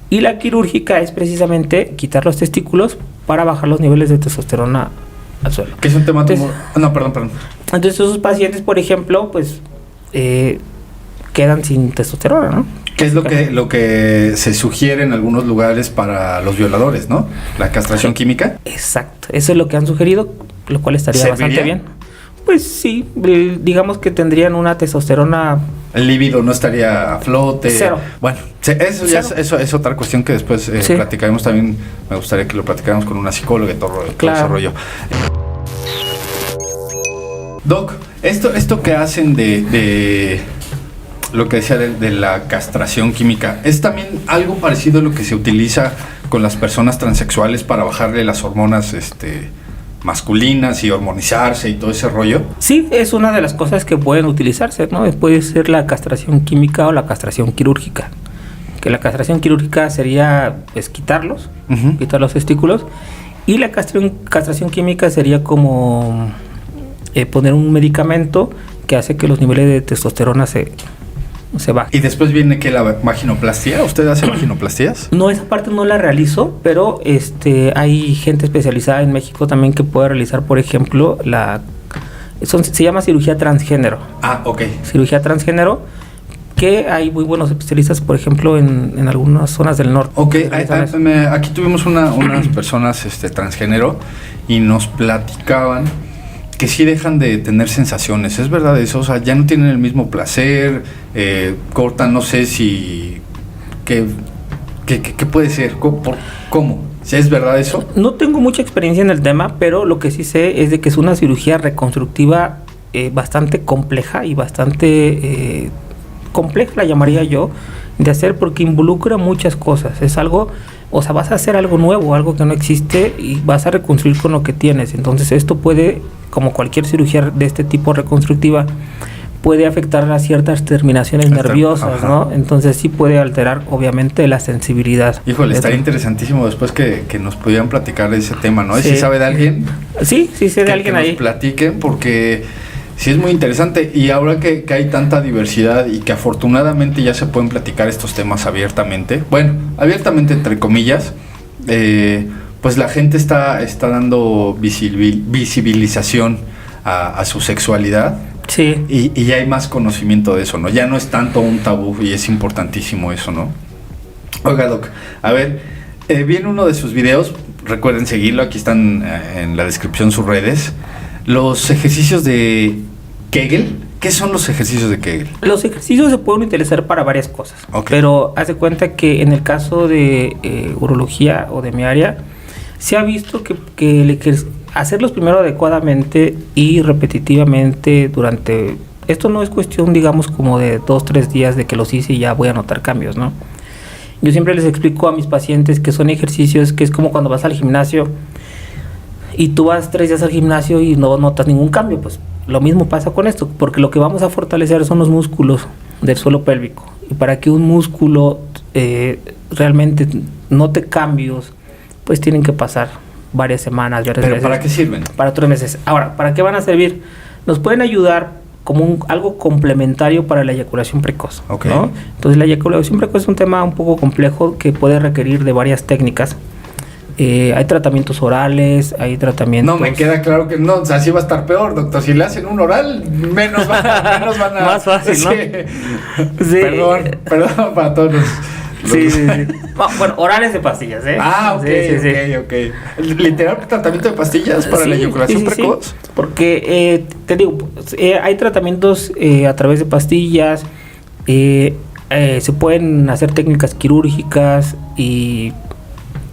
y la quirúrgica es precisamente quitar los testículos para bajar los niveles de testosterona al suelo. Que es un tema... Entonces, no, perdón. Entonces esos pacientes, por ejemplo, pues quedan sin testosterona, ¿no? ¿Qué es lo que se sugiere en algunos lugares para los violadores, no? La castración química. Exacto, eso es lo que han sugerido, lo cual estaría ¿Serviría? bastante bien. Pues sí, digamos que tendrían una testosterona... El líbido no estaría a flote. Cero. Bueno, eso ya es otra cuestión que después Sí. platicaremos también. Me gustaría que lo platicáramos con una psicóloga y todo ese rollo. Doc, esto que hacen de lo que decía de la castración química, ¿es también algo parecido a lo que se utiliza con las personas transexuales para bajarle las hormonas masculinas y hormonizarse y todo ese rollo? Sí, es una de las cosas que pueden utilizarse, ¿no? Puede ser la castración química o la castración quirúrgica. Que la castración quirúrgica sería, pues, quitar los testículos, y la castración química sería como poner un medicamento que hace que los niveles de testosterona se bajen. Y después viene que la vaginoplastia. ¿Usted hace vaginoplastías? No, esa parte no la realizo, pero hay gente especializada en México también que puede realizar, por ejemplo, se llama cirugía transgénero. Ah, ok. Cirugía transgénero, que hay muy buenos especialistas, por ejemplo, en algunas zonas del norte. Ok, aquí tuvimos unas personas transgénero y nos platicaban que sí dejan de tener sensaciones. ¿Es verdad eso? O sea, ya no tienen el mismo placer, cortan, no sé si... ¿Qué puede ser? ¿Cómo? ¿Sí es verdad eso? No tengo mucha experiencia en el tema, pero lo que sí sé es de que es una cirugía reconstructiva bastante compleja y bastante compleja, la llamaría yo, de hacer, porque involucra muchas cosas. Es algo, o sea, vas a hacer algo nuevo, algo que no existe, y vas a reconstruir con lo que tienes. Entonces esto puede, como cualquier cirugía de este tipo reconstructiva, puede afectar a ciertas terminaciones nerviosas, ajá, ¿no? Entonces sí puede alterar, obviamente, la sensibilidad. Híjole, estaría interesantísimo después que nos pudieran platicar de ese tema, ¿no? Sí. ¿Sí sabe de alguien? Sí sé de alguien ahí. Que nos platiquen, porque sí es muy interesante. Y ahora que hay tanta diversidad y que afortunadamente ya se pueden platicar estos temas abiertamente, bueno, abiertamente entre comillas, pues la gente está dando visibilización a su sexualidad. Sí. Y ya hay más conocimiento de eso, ¿no? Ya no es tanto un tabú y es importantísimo eso, ¿no? Oiga, Doc, a ver, vi en uno de sus videos, recuerden seguirlo, aquí están en la descripción sus redes, los ejercicios de Kegel. ¿Qué son los ejercicios de Kegel? Los ejercicios se pueden utilizar para varias cosas, okay, pero haz de cuenta que en el caso de urología o de mi área, se ha visto que hacerlos primero adecuadamente y repetitivamente durante... Esto no es cuestión, digamos, como de 2-3 días de que los hice y ya voy a notar cambios, ¿no? Yo siempre les explico a mis pacientes que son ejercicios que es como cuando vas al gimnasio y tú vas 3 días al gimnasio y no notas ningún cambio. Pues lo mismo pasa con esto, porque lo que vamos a fortalecer son los músculos del suelo pélvico. Y para que un músculo realmente note cambios, pues tienen que pasar varias semanas, varias ¿Pero meses. para qué sirven? Para 3 meses. Ahora, ¿para qué van a servir? Nos pueden ayudar como algo complementario para la eyaculación precoz, okay, ¿no? Entonces la eyaculación precoz es un tema un poco complejo que puede requerir de varias técnicas. Hay tratamientos orales, hay tratamientos... No, me queda claro que no, o sea, sí va a estar peor, doctor. Si le hacen un oral, menos van a... Más fácil, ¿no? Sí. Perdón para todos los... Sí. Bueno, orales de pastillas, ¿eh? Ah, ok. ¿Literal tratamiento de pastillas para la eyaculación precoz? Sí. Porque, te digo, hay tratamientos a través de pastillas, se pueden hacer técnicas quirúrgicas y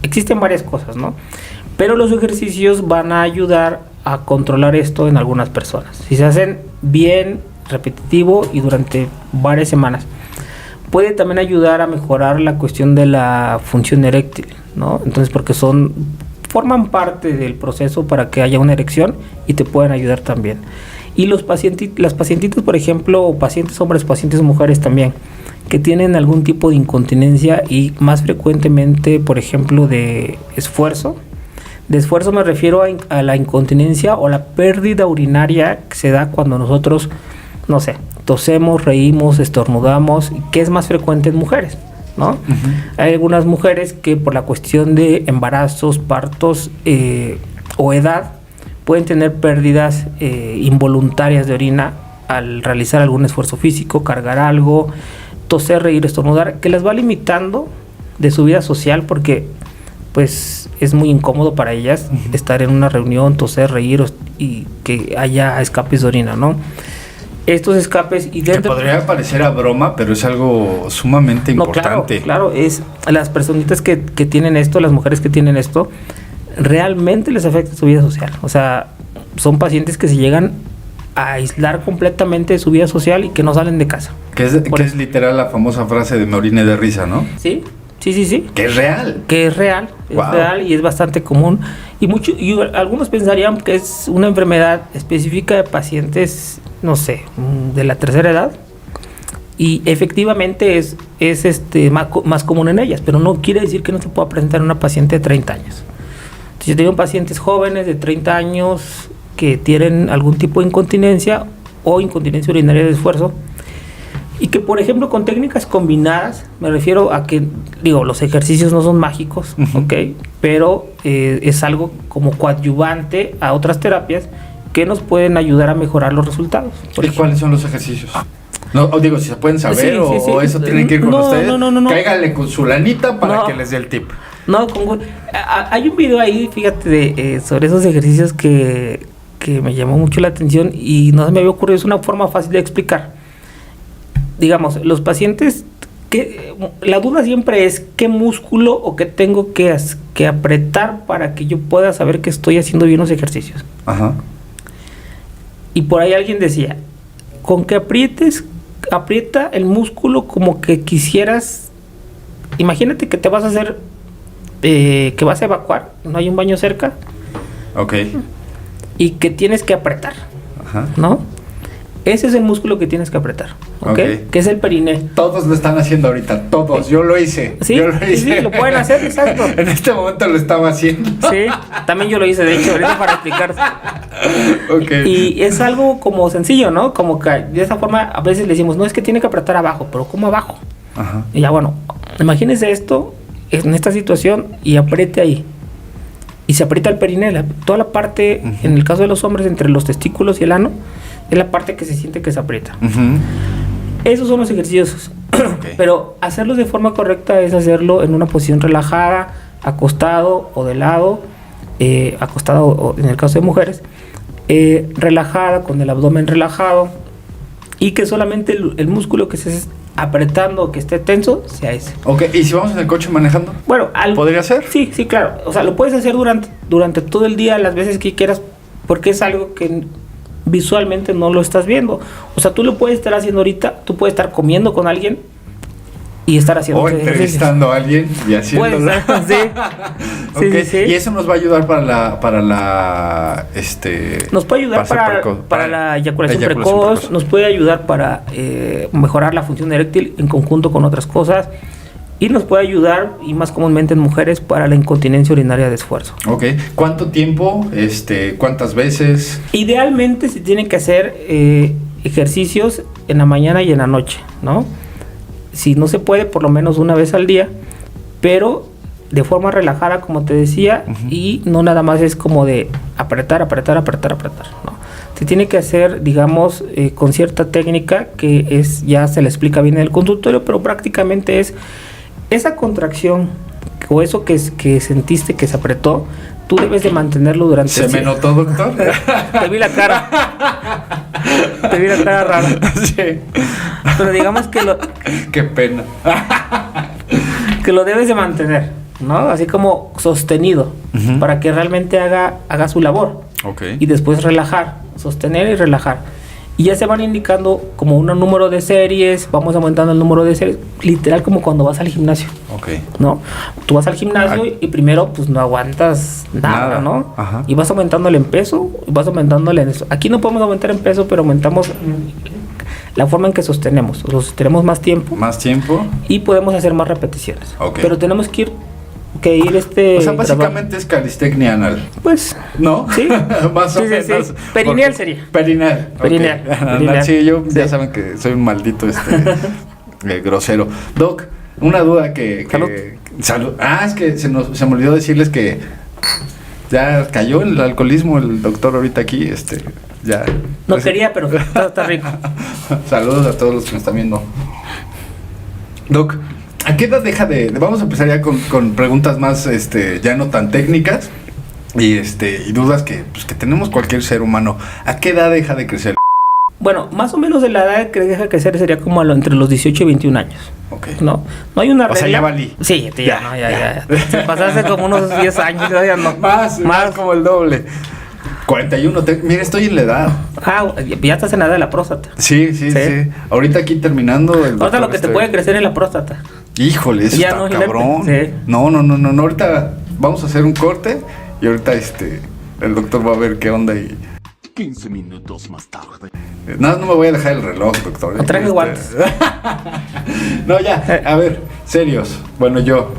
existen varias cosas, ¿no? Pero los ejercicios van a ayudar a controlar esto en algunas personas. Si se hacen bien, repetitivo y durante varias semanas, puede también ayudar a mejorar la cuestión de la función eréctil, ¿no? Entonces, porque forman parte del proceso para que haya una erección y te pueden ayudar también. Y las pacientitas, por ejemplo, o pacientes hombres, pacientes mujeres también, que tienen algún tipo de incontinencia y más frecuentemente, por ejemplo, de esfuerzo. De esfuerzo me refiero a la incontinencia o la pérdida urinaria que se da cuando nosotros, no sé, tosemos, reímos, estornudamos, que es más frecuente en mujeres, ¿no? Uh-huh. Hay algunas mujeres que por la cuestión de embarazos, partos o edad pueden tener pérdidas involuntarias de orina al realizar algún esfuerzo físico, cargar algo, toser, reír, estornudar, que las va limitando de su vida social porque pues es muy incómodo para ellas uh-huh. estar en una reunión, toser, reír y que haya escapes de orina, ¿no? Estos escapes y dentro... Que podría parecer a broma, pero es algo sumamente importante. Claro, es las personitas que tienen esto, las mujeres que tienen esto, realmente les afecta su vida social. O sea, son pacientes que se llegan a aislar completamente de su vida social y que no salen de casa. Que es literal la famosa frase de me orine de risa, ¿no? Sí. Que es real. Wow. Es real y es bastante común. Y algunos pensarían que es una enfermedad específica de pacientes, no sé, de la tercera edad. Y efectivamente es más común en ellas, pero no quiere decir que no se pueda presentar en una paciente de 30 años. Entonces, yo tengo pacientes jóvenes de 30 años que tienen algún tipo de incontinencia o incontinencia urinaria de esfuerzo y que, por ejemplo, con técnicas combinadas, me refiero a que, los ejercicios no son mágicos, uh-huh. ¿ok? Pero es algo como coadyuvante a otras terapias que nos pueden ayudar a mejorar los resultados. ¿Y cuáles son los ejercicios? No, si se pueden saber o eso tienen que ir con ustedes. No. Cáiganle con su lanita para que les dé el tip. No, hay un video ahí, fíjate, sobre esos ejercicios que me llamó mucho la atención y no se me había ocurrido, es una forma fácil de explicar. Digamos, los pacientes la duda siempre es qué músculo o qué tengo que apretar para que yo pueda saber que estoy haciendo bien los ejercicios. Ajá. Y por ahí alguien decía, con que aprieta el músculo como que quisieras. Imagínate que te vas a hacer, que vas a evacuar, no hay un baño cerca. Ok. Y que tienes que apretar. Ajá. ¿No? Ese es el músculo que tienes que apretar. ¿Ok? Que es el periné. Todos lo están haciendo ahorita, todos. Yo lo hice. Sí, yo lo hice. sí, lo pueden hacer, exacto. En este momento lo estaba haciendo. Sí, también yo lo hice, de hecho, ahorita para explicar. Ok. Y es algo como sencillo, ¿no? Como que de esa forma a veces le decimos, no, es que tiene que apretar abajo, pero ¿cómo abajo? Ajá. Y ya, bueno, imagínese esto en esta situación y apriete ahí. Y se aprieta el periné, toda la parte, en el caso de los hombres, entre los testículos y el ano, es la parte que se siente que se aprieta. Esos son los ejercicios. Okay. Pero hacerlos de forma correcta es hacerlo en una posición relajada, acostado o de lado, acostado o en el caso de mujeres, relajada, con el abdomen relajado, y que solamente el músculo que estés apretando, que esté tenso, sea ese. Ok, ¿y si vamos en el coche manejando? Bueno, ¿podría ser? Sí, sí, claro. O sea, lo puedes hacer durante todo el día, las veces que quieras, porque es algo que visualmente no lo estás viendo. O sea, tú lo puedes estar haciendo ahorita, tú puedes estar comiendo con alguien y estar haciendo o entrevistando a alguien y haciéndolo. Sí. Okay. Sí, sí, sí. Y eso nos va a ayudar para la nos puede ayudar para la eyaculación precoz, nos puede ayudar para mejorar la función eréctil en conjunto con otras cosas, y nos puede ayudar, y más comúnmente en mujeres, para la incontinencia urinaria de esfuerzo. Ok. ¿Cuánto tiempo? ¿Cuántas veces? Idealmente se tienen que hacer ejercicios en la mañana y en la noche, ¿no? Si no se puede, por lo menos una vez al día, pero de forma relajada, como te decía, y no nada más es como de apretar, ¿no? Se tiene que hacer, digamos, con cierta técnica que ya se le explica bien en el consultorio, pero prácticamente es esa contracción o eso que sentiste que se apretó, tú debes de mantenerlo durante... ¿Se me notó, doctor? Te vi la cara. Te vi la cara rara. Sí. Pero digamos que Qué pena. Que lo debes de mantener, ¿no? Así como sostenido, para que realmente haga su labor. Okay. Y después relajar, sostener y relajar. Y ya se van indicando como un número de series, vamos aumentando el número de series, literal como cuando vas al gimnasio. Okay. ¿No? Tú vas al gimnasio y primero pues no aguantas nada. ¿No? Ajá. Y vas aumentándole en peso, vas aumentándole en eso. Aquí no podemos aumentar en peso, pero aumentamos la forma en que sostenemos. Lo sostenemos más tiempo. Más tiempo. Y podemos hacer más repeticiones. Okay. Pero tenemos que ir o sea, básicamente es calistecnia anal. Pues, ¿no? Sí. Más o menos. Sí. Perineal sería. Perineal. Perineal. Sí, yo ya saben que soy un maldito grosero. Doc, una duda que salud. Es que se me olvidó decirles que ya cayó el alcoholismo el doctor ahorita aquí, ya. No quería, pero está rico. Saludos a todos los que me están viendo. Doc, ¿a qué edad deja de...? Vamos a empezar ya con preguntas más, ya no tan técnicas y dudas que tenemos cualquier ser humano. ¿A qué edad deja de crecer? Bueno, más o menos de la edad que deja de crecer sería como entre los 18 y 21 años. Ok. No hay una regla. O sea, ya valí. Sí, ya. Se pasaste como unos 10 años, ya no. Más como el doble. 41, mira, estoy en la edad. Ya estás en la edad de la próstata. Sí. Ahorita aquí terminando el ahorita lo que te puede crecer es la próstata. Híjole, eso está cabrón. Sí. No, ahorita vamos a hacer un corte y ahorita el doctor va a ver qué onda y... 15 minutos más tarde. No me voy a dejar el reloj, doctor. No traje guantes. No, ya, a ver, serios. Bueno, yo,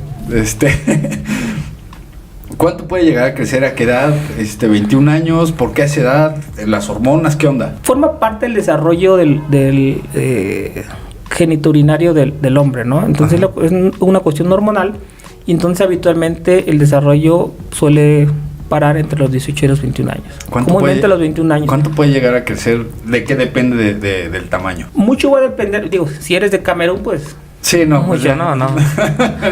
¿cuánto puede llegar a crecer? ¿A qué edad? 21 años, ¿por qué a esa edad? ¿Las hormonas? ¿Qué onda? Forma parte del desarrollo del genitourinario del hombre, ¿no? Entonces es una cuestión hormonal y entonces habitualmente el desarrollo suele parar entre los 18 y los 21 años. Comúnmente los 21 años. ¿Cuánto puede llegar a crecer? ¿De qué depende del tamaño? Mucho va a depender, si eres de Camerún, pues... Sí, no. Mucho, pues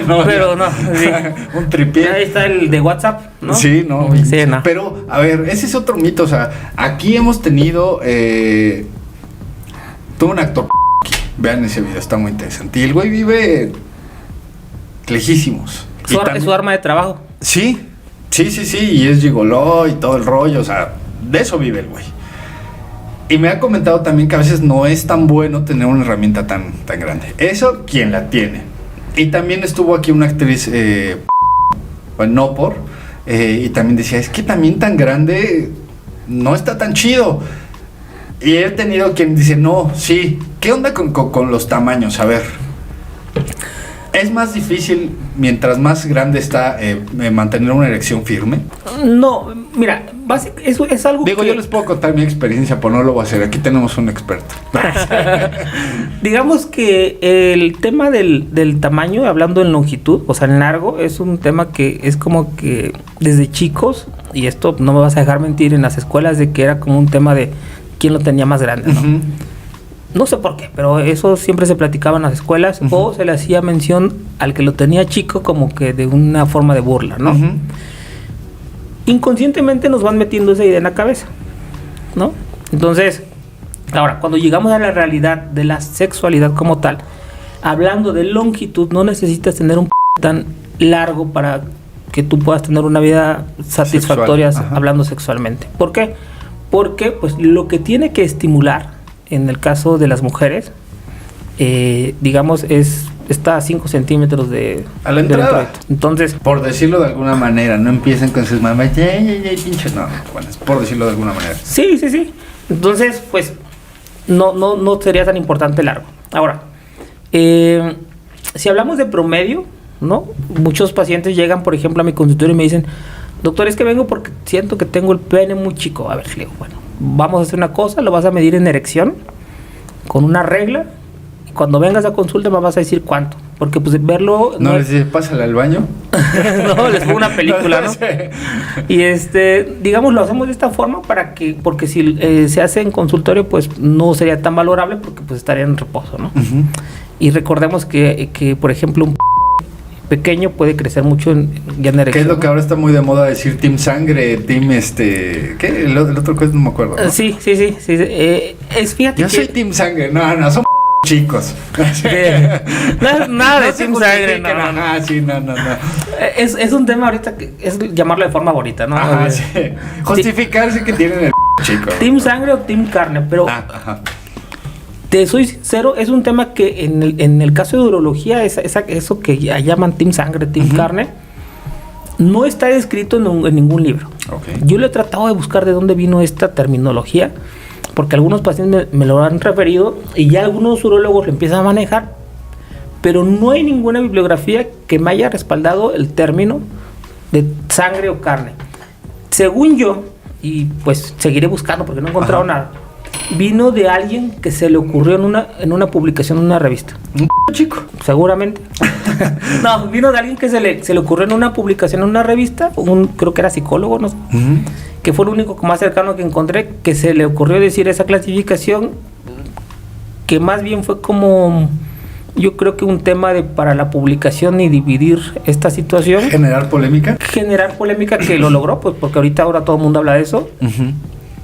no. Pero no, sí. Un tripié. Ahí está el de WhatsApp, ¿no? Sí, no. Sí, no. Pero, a ver, ese es otro mito. O sea, aquí hemos tenido... tuve un actor... Vean ese video, está muy interesante. Y el güey vive lejísimos. Es su arma de trabajo. Sí, y es gigoló y todo el rollo, o sea, de eso vive el güey. Y me ha comentado también que a veces no es tan bueno tener una herramienta tan grande. Eso, ¿quién la tiene? Y también estuvo aquí una actriz, no por, y también decía, es que también tan grande no está tan chido. Y he tenido quien dice, no, sí, ¿qué onda con los tamaños? A ver, ¿es más difícil mientras más grande está mantener una erección firme? No, mira, eso es algo Digo, yo les puedo contar mi experiencia, pero no lo voy a hacer. Aquí tenemos un experto. Digamos que el tema del tamaño, hablando en longitud, o sea, en largo, es un tema que es como que desde chicos, y esto no me vas a dejar mentir, en las escuelas, de que era como un tema de quién lo tenía más grande, ¿no? Uh-huh. No sé por qué, pero eso siempre se platicaba en las escuelas, uh-huh, o se le hacía mención al que lo tenía chico como que de una forma de burla, ¿no? Uh-huh. Inconscientemente nos van metiendo esa idea en la cabeza, ¿no? Entonces, ahora, cuando llegamos a la realidad de la sexualidad como tal, hablando de longitud, no necesitas tener un tan largo para que tú puedas tener una vida satisfactoria hablando sexualmente. ¿Por qué? Porque pues lo que tiene que estimular en el caso de las mujeres, digamos, está a 5 centímetros de... A la entrada. Entonces... Por decirlo de alguna manera, no empiecen con sus mamás, pinche... No, bueno, es por decirlo de alguna manera. Sí. Entonces, pues, no sería tan importante largo. Ahora, si hablamos de promedio, ¿no? Muchos pacientes llegan, por ejemplo, a mi consultorio y me dicen, doctor, es que vengo porque siento que tengo el pene muy chico. A ver, le digo, bueno, vamos a hacer una cosa, lo vas a medir en erección con una regla y cuando vengas a consulta me vas a decir cuánto, porque pues verlo... ¿No les dices, pásale al baño? No, les pongo una película, ¿no? Y digamos, lo hacemos de esta forma porque si se hace en consultorio, pues no sería tan valorable porque pues estaría en reposo, ¿no? Uh-huh. Y recordemos que por ejemplo, un pequeño puede crecer mucho ya en erección. ¿Qué es lo que ahora está muy de moda decir team sangre, team ¿qué? El otro cosa no me acuerdo, ¿no? Sí. Fíjate yo soy team sangre, no, son chicos. Nada de team sangre, no. Es un tema ahorita que es llamarlo de forma bonita, ¿no? Ajá, sí. Justificarse que tienen el chico. Team sangre o team carne, pero... Te soy sincero, es un tema que en el caso de urología, eso que ya llaman team sangre, team uh-huh, carne, no está descrito en ningún libro. Okay. Yo le he tratado de buscar de dónde vino esta terminología, porque algunos pacientes me lo han referido y ya algunos urólogos lo empiezan a manejar, pero no hay ninguna bibliografía que me haya respaldado el término de sangre o carne. Según yo, y pues seguiré buscando porque no he encontrado nada, vino de alguien que se le ocurrió en una publicación en una revista. Un chico. Seguramente. No, vino de alguien que se le ocurrió en una publicación en una revista, creo que era psicólogo, no sé, uh-huh, que fue lo único más cercano que encontré, que se le ocurrió decir esa clasificación, que más bien fue como, yo creo que un tema para la publicación y dividir esta situación. ¿Generar polémica? Generar polémica, que lo logró, pues porque ahora todo el mundo habla de eso. Uh-huh.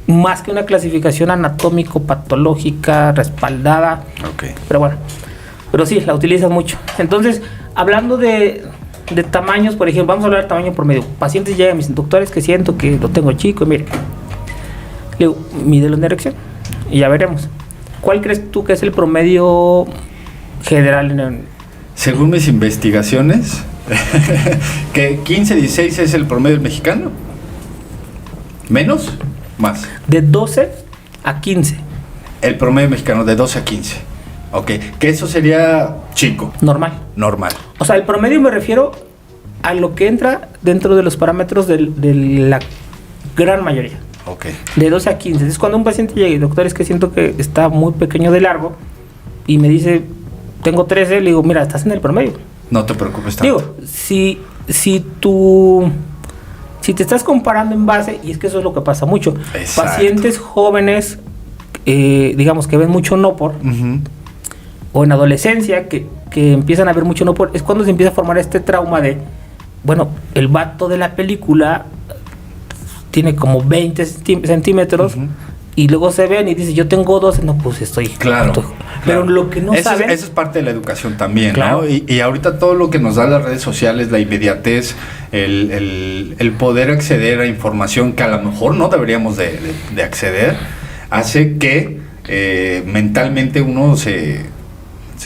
Más que una clasificación anatómico-patológica respaldada. Okay. Pero bueno, sí, la utilizan mucho. Entonces, hablando de tamaños, por ejemplo, vamos a hablar de tamaño promedio. Pacientes llegan a mis doctores que siento que lo tengo chico y mire, le digo, mídelo en erección y ya veremos. ¿Cuál crees tú que es el promedio general? Según mis investigaciones, que 15-16 es el promedio mexicano. ¿Menos? Más. De 12 a 15. El promedio mexicano, de 12 a 15. Ok. Que eso sería chico. Normal. O sea, el promedio me refiero a lo que entra dentro de los parámetros de la gran mayoría. Ok. De 12 a 15. Entonces, cuando un paciente llega y doctor, es que siento que está muy pequeño de largo y me dice, tengo 13, le digo, mira, estás en el promedio. No te preocupes tanto. Digo, si te estás comparando en base, y es que eso es lo que pasa mucho, exacto, pacientes jóvenes, digamos que ven mucho NOPOR, uh-huh, o en adolescencia que empiezan a ver mucho NOPOR, es cuando se empieza a formar este trauma de, bueno, el vato de la película tiene como 20 centímetros, uh-huh, y luego se ven y dicen, yo tengo 12, no, pues estoy... Claro. Pero claro. lo que no saben... Eso es parte de la educación también, Claro. ¿no? Y ahorita todo lo que nos dan las redes sociales, la inmediatez, el poder acceder a información que a lo mejor no deberíamos de acceder, hace que mentalmente uno se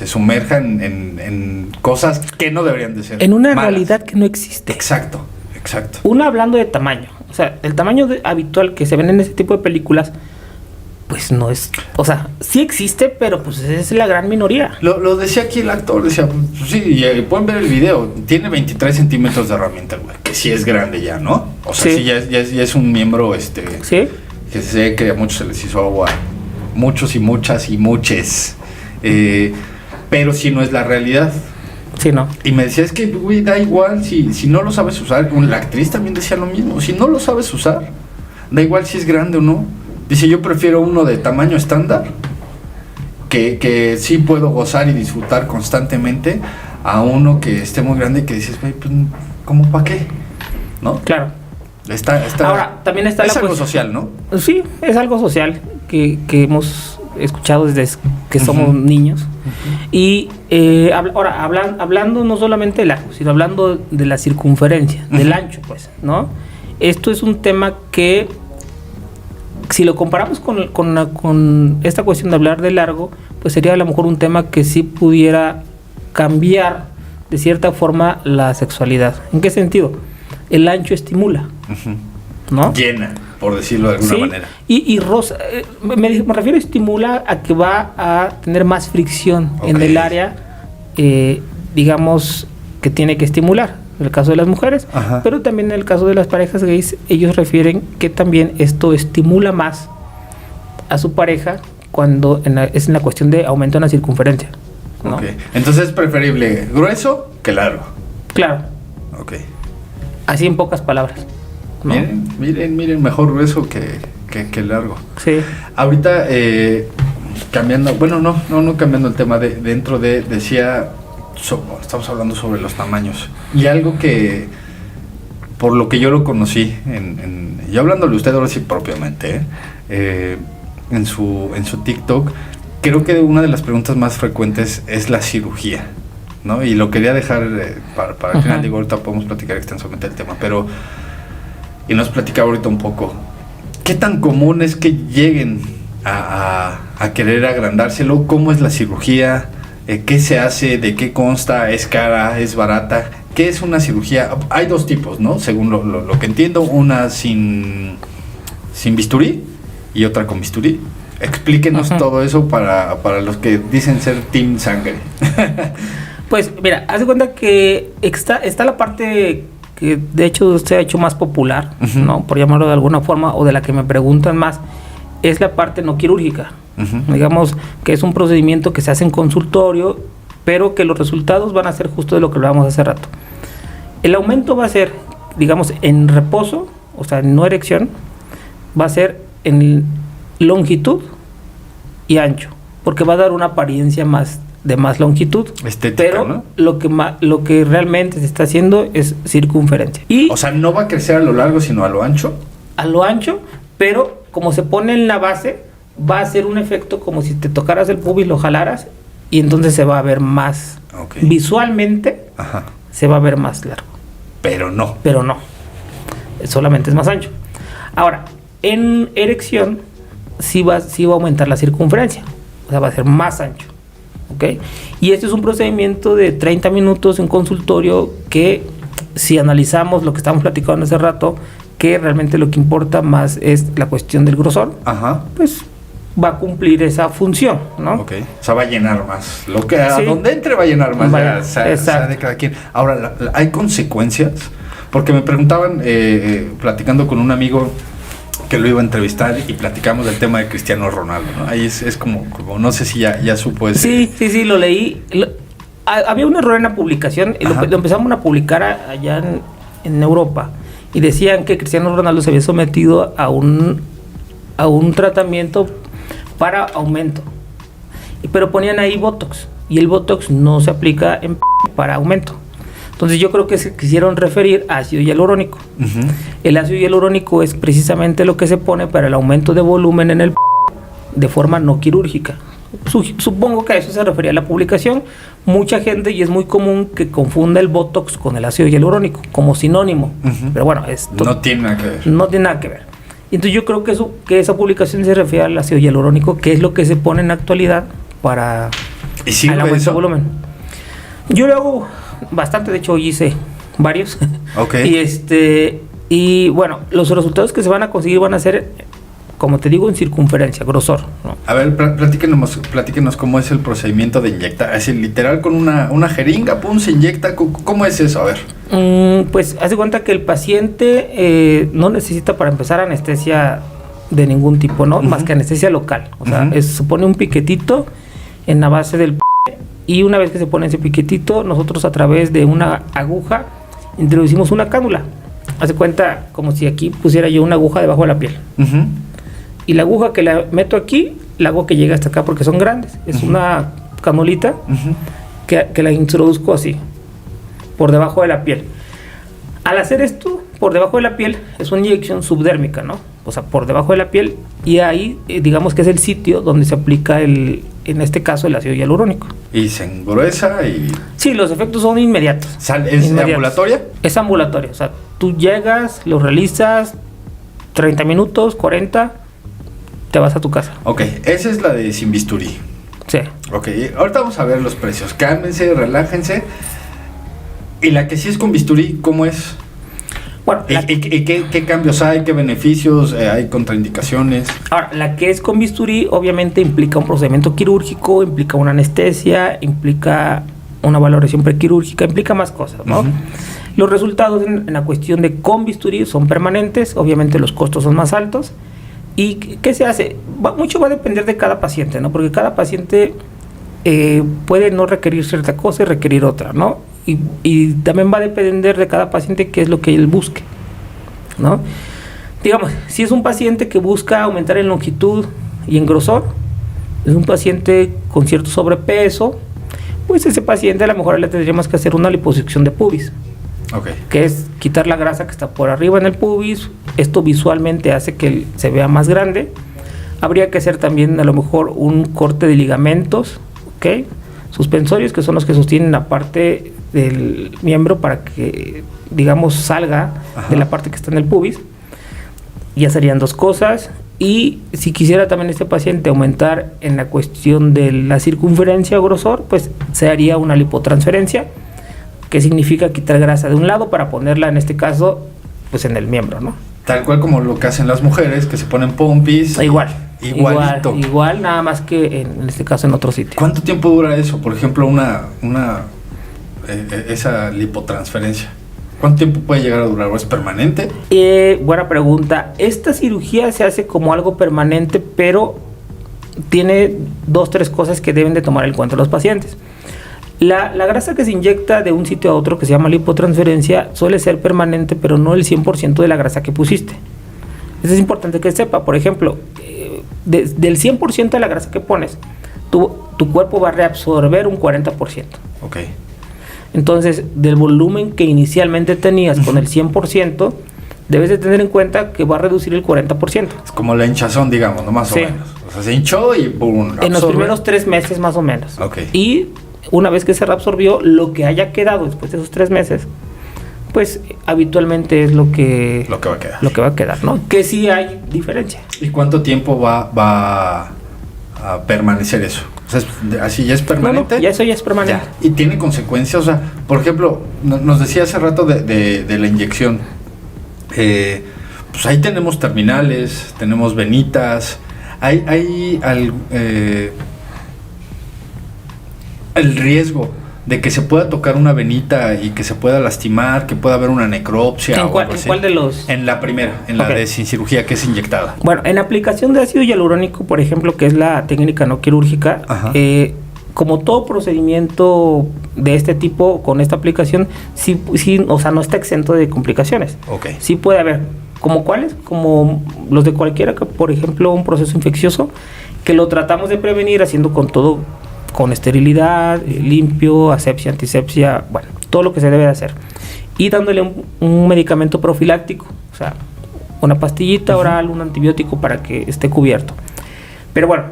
sumerja en cosas que no deberían de ser En una malas. realidad que no existe. Exacto. Una hablando de tamaño. O sea, el tamaño habitual que se ven en ese tipo de películas, pues no es... O sea, sí existe, pero pues es la gran minoría. Lo decía aquí el actor, decía, pues sí, y pueden ver el video, tiene 23 centímetros de herramienta, güey, que sí es grande ya, ¿no? O sea, sí, ya es un miembro, Sí. que sé que a muchos se les hizo agua, muchos y muchas y muches, pero sí no es la realidad. Sí, no. Y me decía, es que, güey, da igual si no lo sabes usar. La actriz también decía lo mismo. Si no lo sabes usar, da igual si es grande o no. Dice, yo prefiero uno de tamaño estándar, que sí puedo gozar y disfrutar constantemente, a uno que esté muy grande y que dices, güey, pues, ¿cómo para qué? ¿No? Claro. Está, Ahora, también está es la algo pues- social, ¿no? Sí, es algo social que hemos escuchado desde que somos niños. Y ahora, hablando no solamente del largo, sino hablando de la circunferencia, del ancho, pues, ¿no? Esto es un tema que, si lo comparamos con esta cuestión de hablar de largo, pues sería a lo mejor un tema que sí pudiera cambiar de cierta forma la sexualidad. ¿En qué sentido? El ancho estimula, ¿no? Llena, por decirlo de alguna manera. Y rosa, me refiero a estimula a que va a tener más fricción en el área, digamos, que tiene que estimular, en el caso de las mujeres. Ajá. Pero también en el caso de las parejas gays, ellos refieren que también esto estimula más a su pareja cuando es en la cuestión de aumento en la circunferencia, ¿no? Ok. Entonces es preferible grueso que largo. Claro, Ok. así en pocas palabras, ¿no? Miren, mejor grueso que largo. Sí. Ahorita, cambiando, bueno, no cambiando el tema, decía, estamos hablando sobre los tamaños. Y algo que, por lo que yo lo conocí, yo hablándole a usted ahora sí propiamente, en su TikTok, creo que una de las preguntas más frecuentes es la cirugía, ¿no? Y lo quería dejar para el final, digo, ahorita podemos platicar extensamente del tema, pero... Y nos platicaba ahorita un poco, ¿qué tan común es que lleguen a querer agrandárselo? ¿Cómo es la cirugía? ¿Qué se hace? ¿De qué consta? ¿Es cara? ¿Es barata? ¿Qué es una cirugía? Hay dos tipos, ¿no? Según lo que entiendo, una sin bisturí y otra con bisturí. Explíquenos todo eso para los que dicen ser team sangre. Pues mira, haz de cuenta que está la parte que de hecho se ha hecho más popular, ¿no? Por llamarlo de alguna forma, o de la que me preguntan más, es la parte no quirúrgica. Digamos que es un procedimiento que se hace en consultorio, pero que los resultados van a ser justo de lo que hablábamos hace rato. El aumento va a ser, digamos, en reposo, o sea, no erección, va a ser en longitud y ancho, porque va a dar una apariencia de más longitud, estética, pero ¿no? lo que realmente se está haciendo es circunferencia. Y O sea, no va a crecer a lo largo, sino a lo ancho. a lo ancho, pero como se pone en la base, va a hacer un efecto como si te tocaras el pubis, lo jalaras, y entonces se va a ver más, visualmente, se va a ver más largo. Pero no. Pero no, solamente es más ancho. Ahora, en erección sí va a aumentar la circunferencia, o sea, va a ser más ancho, ¿ok? Y este es un procedimiento de 30 minutos en consultorio que, si analizamos lo que estamos platicando hace rato, que realmente lo que importa más es la cuestión del grosor, pues va a cumplir esa función, ¿no? Ok, o sea, va a llenar más. A donde entre va a llenar más. Sea de cada quien. Ahora, ¿hay consecuencias? Porque me preguntaban, platicando con un amigo que lo iba a entrevistar, y platicamos del tema de Cristiano Ronaldo, ¿no? Ahí es como no sé si ya supo ese... Sí, lo leí. Había un error en la publicación, lo empezamos a publicar allá en Europa, y decían que Cristiano Ronaldo se había sometido a un tratamiento para aumento, pero ponían ahí Botox, y el Botox no se aplica para aumento. Entonces yo creo que se quisieron referir a ácido hialurónico. Ujú. El ácido hialurónico es precisamente lo que se pone para el aumento de volumen en el de forma no quirúrgica. Supongo que a eso se refería la publicación. Mucha gente, y es muy común que confunda el Botox con el ácido hialurónico como sinónimo. Ujú. Pero bueno, esto No tiene nada que ver. no tiene nada que ver. Entonces yo creo que esa publicación se refiere al ácido hialurónico, que es lo que se pone en la actualidad para ¿Y el sirve aumento de eso? volumen. Yo lo hago bastante, de hecho hoy hice varios. Ok. Y bueno, los resultados que se van a conseguir van a ser, como te digo, en circunferencia, grosor, ¿no? A ver, platíquenos cómo es el procedimiento de inyectar. ¿Es literal con una jeringa? ¿Pum? ¿Se inyecta? ¿Cómo es eso? A ver. Pues haz de cuenta que el paciente no necesita para empezar anestesia de ningún tipo, ¿no? Ujú. Más que anestesia local. O sea, Ujú. se pone un piquetito en la base del y una vez que se pone ese piquetito, nosotros a través de una aguja introducimos una cánula. Haz de cuenta como si aquí pusiera yo una aguja debajo de la piel. Ujú. Y la aguja que la meto aquí, la hago que llegue hasta acá porque son grandes. Es Ujú. una canulita Ujú. que la introduzco así, por debajo de la piel. Al hacer esto, por debajo de la piel, es una inyección subdérmica, ¿no? O sea, por debajo de la piel, y ahí, digamos que es el sitio donde se aplica en este caso, el ácido hialurónico. Y se engruesa y... Sí, los efectos son inmediatos. ¿Es Inmediatos. ambulatoria? Es ambulatorio, o sea, tú llegas, lo realizas, 30 minutos, 40, te vas a tu casa. Ok, esa es la de sin bisturí. Sí. Ok, ahorita vamos a ver los precios. Cálmense, relájense. Y la que sí es con bisturí, ¿cómo es? Bueno, ¿Y qué cambios hay? ¿Qué beneficios? ¿Hay contraindicaciones? ahora, la que es con bisturí obviamente implica un procedimiento quirúrgico, implica una anestesia, implica una valoración prequirúrgica, implica más cosas, ¿no? Ujú. Los resultados en la cuestión de con bisturí son permanentes, obviamente los costos son más altos. ¿Y qué se hace? Mucho va a depender de cada paciente, ¿no? Porque cada paciente puede no requerir cierta cosa y requerir otra, ¿no? Y también va a depender de cada paciente qué es lo que él busque, ¿no? Digamos, si es un paciente que busca aumentar en longitud y en grosor, es un paciente con cierto sobrepeso, pues ese paciente a lo mejor le tendríamos que hacer una liposucción de pubis, Ok. que es quitar la grasa que está por arriba en el pubis. Esto visualmente hace que se vea más grande. Habría que hacer también a lo mejor un corte de ligamentos, ¿ok? Suspensorios, que son los que sostienen la parte del miembro para que, digamos, salga Ajá. de la parte que está en el pubis. Ya serían dos cosas. Y si quisiera también este paciente aumentar en la cuestión de la circunferencia o grosor, pues se haría una lipotransferencia, que significa quitar grasa de un lado para ponerla, en este caso, pues en el miembro, ¿no? Tal cual como lo que hacen las mujeres, que se ponen pompis. Igualito. Igual, nada más que en este caso en otro sitio. ¿Cuánto tiempo dura eso? Por ejemplo, esa lipotransferencia. ¿Cuánto tiempo puede llegar a durar? ¿O es permanente? Buena pregunta. Esta cirugía se hace como algo permanente, pero tiene 2-3 cosas que deben de tomar en cuenta los pacientes. La grasa que se inyecta de un sitio a otro, que se llama lipotransferencia, suele ser permanente, pero no el 100% de la grasa que pusiste. Eso es importante que sepa. Por ejemplo, del 100% de la grasa que pones, tu cuerpo va a reabsorber un 40%. Ok. Entonces, del volumen que inicialmente tenías con el 100%, debes de tener en cuenta que va a reducir el 40%. Es como la hinchazón, digamos, ¿no? Más Sí. o menos. O sea, se hinchó y ¡pum! En los absorbe. primeros 3 meses más o menos. Ok. Y una vez que se reabsorbió, lo que haya quedado después de esos 3 meses, pues habitualmente es lo que Lo que va a quedar. va a quedar, ¿no? Que sí hay diferencia. ¿Y cuánto tiempo va a permanecer eso? O sea, ¿así ya es permanente? Ya eso ya es permanente. Ya. ¿Y tiene consecuencias? O sea, por ejemplo, nos decía hace rato de la inyección. Pues ahí tenemos terminales, tenemos venitas. Hay el riesgo de que se pueda tocar una venita y que se pueda lastimar, que pueda haber una necropsia. ¿En o cuál, algo en así. cuál de los...? En la primera, en la Ok. de sin cirugía, que es inyectada. Bueno, en aplicación de ácido hialurónico, por ejemplo, que es la técnica no quirúrgica, Ajá. como todo procedimiento de este tipo, con esta aplicación, sí, o sea, no está exento de complicaciones. Ok. Sí puede haber. ¿Como cuáles? Como los de cualquiera, que, por ejemplo, un proceso infeccioso, que lo tratamos de prevenir haciendo con todo, con esterilidad, limpio, asepsia, antisepsia, bueno, todo lo que se debe de hacer. Y dándole un medicamento profiláctico, o sea, una pastillita oral, un antibiótico para que esté cubierto. Pero bueno,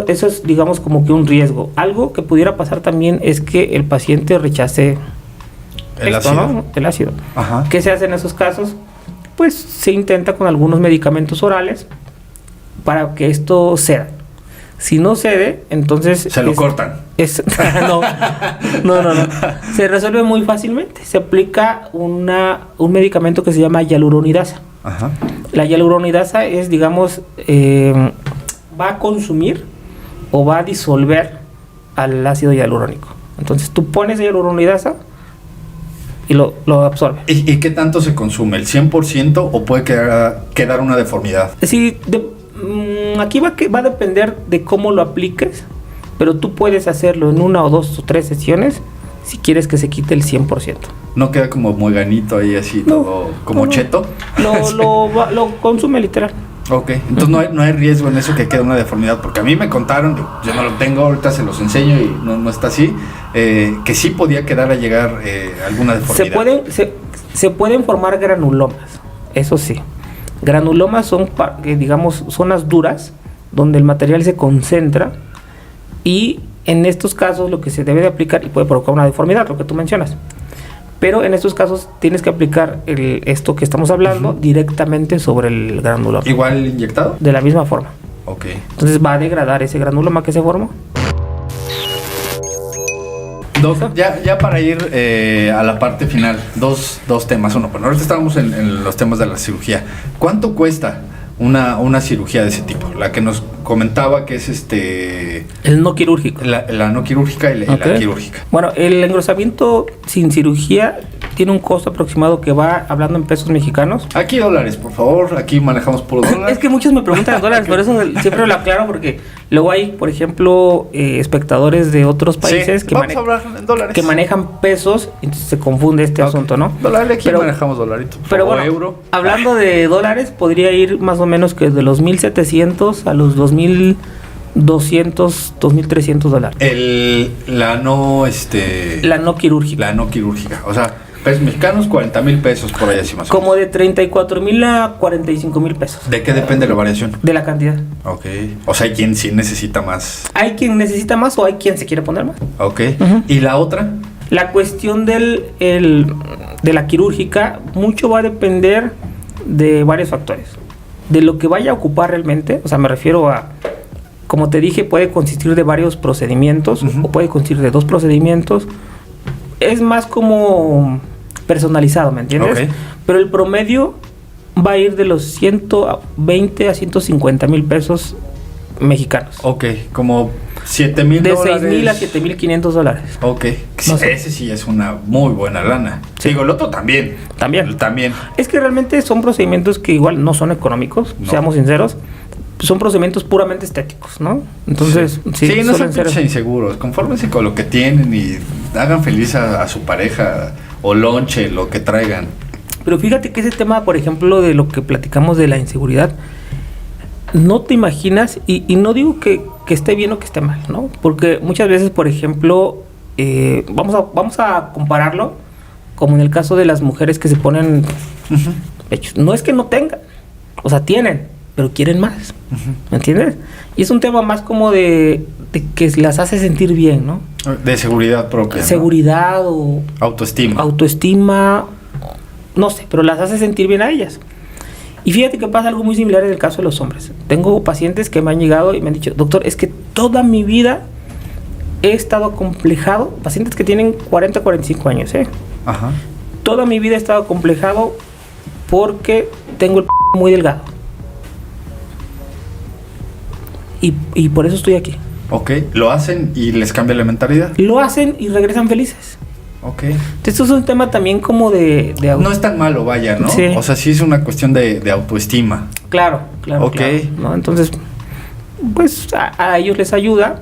eso es, digamos, como que un riesgo. Algo que pudiera pasar también es que el paciente rechace el ácido. ¿no? El ácido. Ajá. ¿Qué se hace en esos casos? Pues se intenta con algunos medicamentos orales para que esto ceda. Si no cede, entonces... Se lo cortan. No. Se resuelve muy fácilmente. Se aplica un medicamento que se llama hialuronidasa. Ajá. La hialuronidasa es, digamos, va a consumir o va a disolver al ácido hialurónico. Entonces tú pones hialuronidasa y lo absorbe. ¿Y qué tanto se consume? ¿El 100% o puede quedar una deformidad? Sí, aquí va a depender de cómo lo apliques, pero tú puedes hacerlo en 1 o 2 o 3 sesiones si quieres que se quite el 100%. ¿No queda como mueganito ahí así, todo como cheto? Lo consume literal. Ok, entonces no hay riesgo en eso que quede una deformidad, porque a mí me contaron, yo no lo tengo, ahorita se los enseño y no está así, que sí podía quedar a llegar alguna deformidad. Se pueden formar granulomas, eso sí. Granulomas son, digamos, zonas duras donde el material se concentra y en estos casos lo que se debe de aplicar, y puede provocar una deformidad, lo que tú mencionas, pero en estos casos tienes que aplicar esto que estamos hablando directamente sobre el granuloma. ¿Igual inyectado? De la misma forma. Ok. Entonces va a degradar ese granuloma que se formó. Ya para ir a la parte final, dos temas. Uno, bueno, ahorita estábamos en los temas de la cirugía. ¿Cuánto cuesta una cirugía de ese tipo? La que nos comentaba que es el no quirúrgico. La no quirúrgica y la quirúrgica. Bueno, el engrosamiento sin cirugía tiene un costo aproximado que va, hablando en pesos mexicanos. Aquí dólares, por favor, aquí manejamos puro dólar. Es que muchos me preguntan dólares, por eso siempre lo aclaro, porque luego hay, por ejemplo, espectadores de otros países que manejan pesos, entonces se confunde este asunto, ¿no? Dólares, aquí manejamos dolarito. Pero bueno, euro. Hablando de dólares, podría ir más o menos que de los 1,700 a los 2,200, 2,300 dólares. La no quirúrgica. La no quirúrgica, o sea, pesos mexicanos, 40,000 pesos por ahí así más o menos. Como de 34,000 a 45,000 pesos. ¿De qué depende la variación? De la cantidad. Ok. O sea, hay quien sí necesita más. Hay quien necesita más o hay quien se quiere poner más. Ok. ¿Y la otra? La cuestión de la quirúrgica, mucho va a depender de varios factores. De lo que vaya a ocupar realmente, o sea, me refiero a, como te dije, puede consistir de varios procedimientos, o puede consistir de 2 procedimientos. Es más como personalizado, ¿me entiendes? Okay. Pero el promedio va a ir de los 120 a 150,000 pesos mexicanos. Ok, como 7,000 dólares. De 6,000 a 7,500 dólares. Ok, No sé. Ese sí es una muy buena lana. Sí. Digo, el otro también. También. Es que realmente son procedimientos que igual no son económicos, no. Seamos sinceros. Son procedimientos puramente estéticos, ¿no? Entonces, sí, no son inseguros. Confórmense con lo que tienen y hagan feliz a su pareja o lonche, lo que traigan. Pero fíjate que ese tema, por ejemplo, de lo que platicamos de la inseguridad, no te imaginas, y no digo que esté bien o que esté mal, ¿no? Porque muchas veces, por ejemplo, vamos a compararlo como en el caso de las mujeres que se ponen pechos. No es que no tengan, o sea, tienen, pero quieren más, ¿me entiendes? Y es un tema más como de que las hace sentir bien, ¿no? De seguridad propia. Seguridad, ¿no? O autoestima, no sé, pero las hace sentir bien a ellas. Y fíjate que pasa algo muy similar en el caso de los hombres. Tengo pacientes que me han llegado y me han dicho, doctor, es que toda mi vida he estado acomplejado, pacientes que tienen 40, 45 años, Ajá. Toda mi vida he estado acomplejado porque tengo el muy delgado. Y por eso estoy aquí. Ok, lo hacen y les cambia la mentalidad. Lo hacen y regresan felices. Ok. Esto es un tema también como de no es tan malo, vaya, ¿no? Sí. O sea, sí es una cuestión de autoestima. Claro. Ok. Claro, ¿no? Entonces, pues a ellos les ayuda.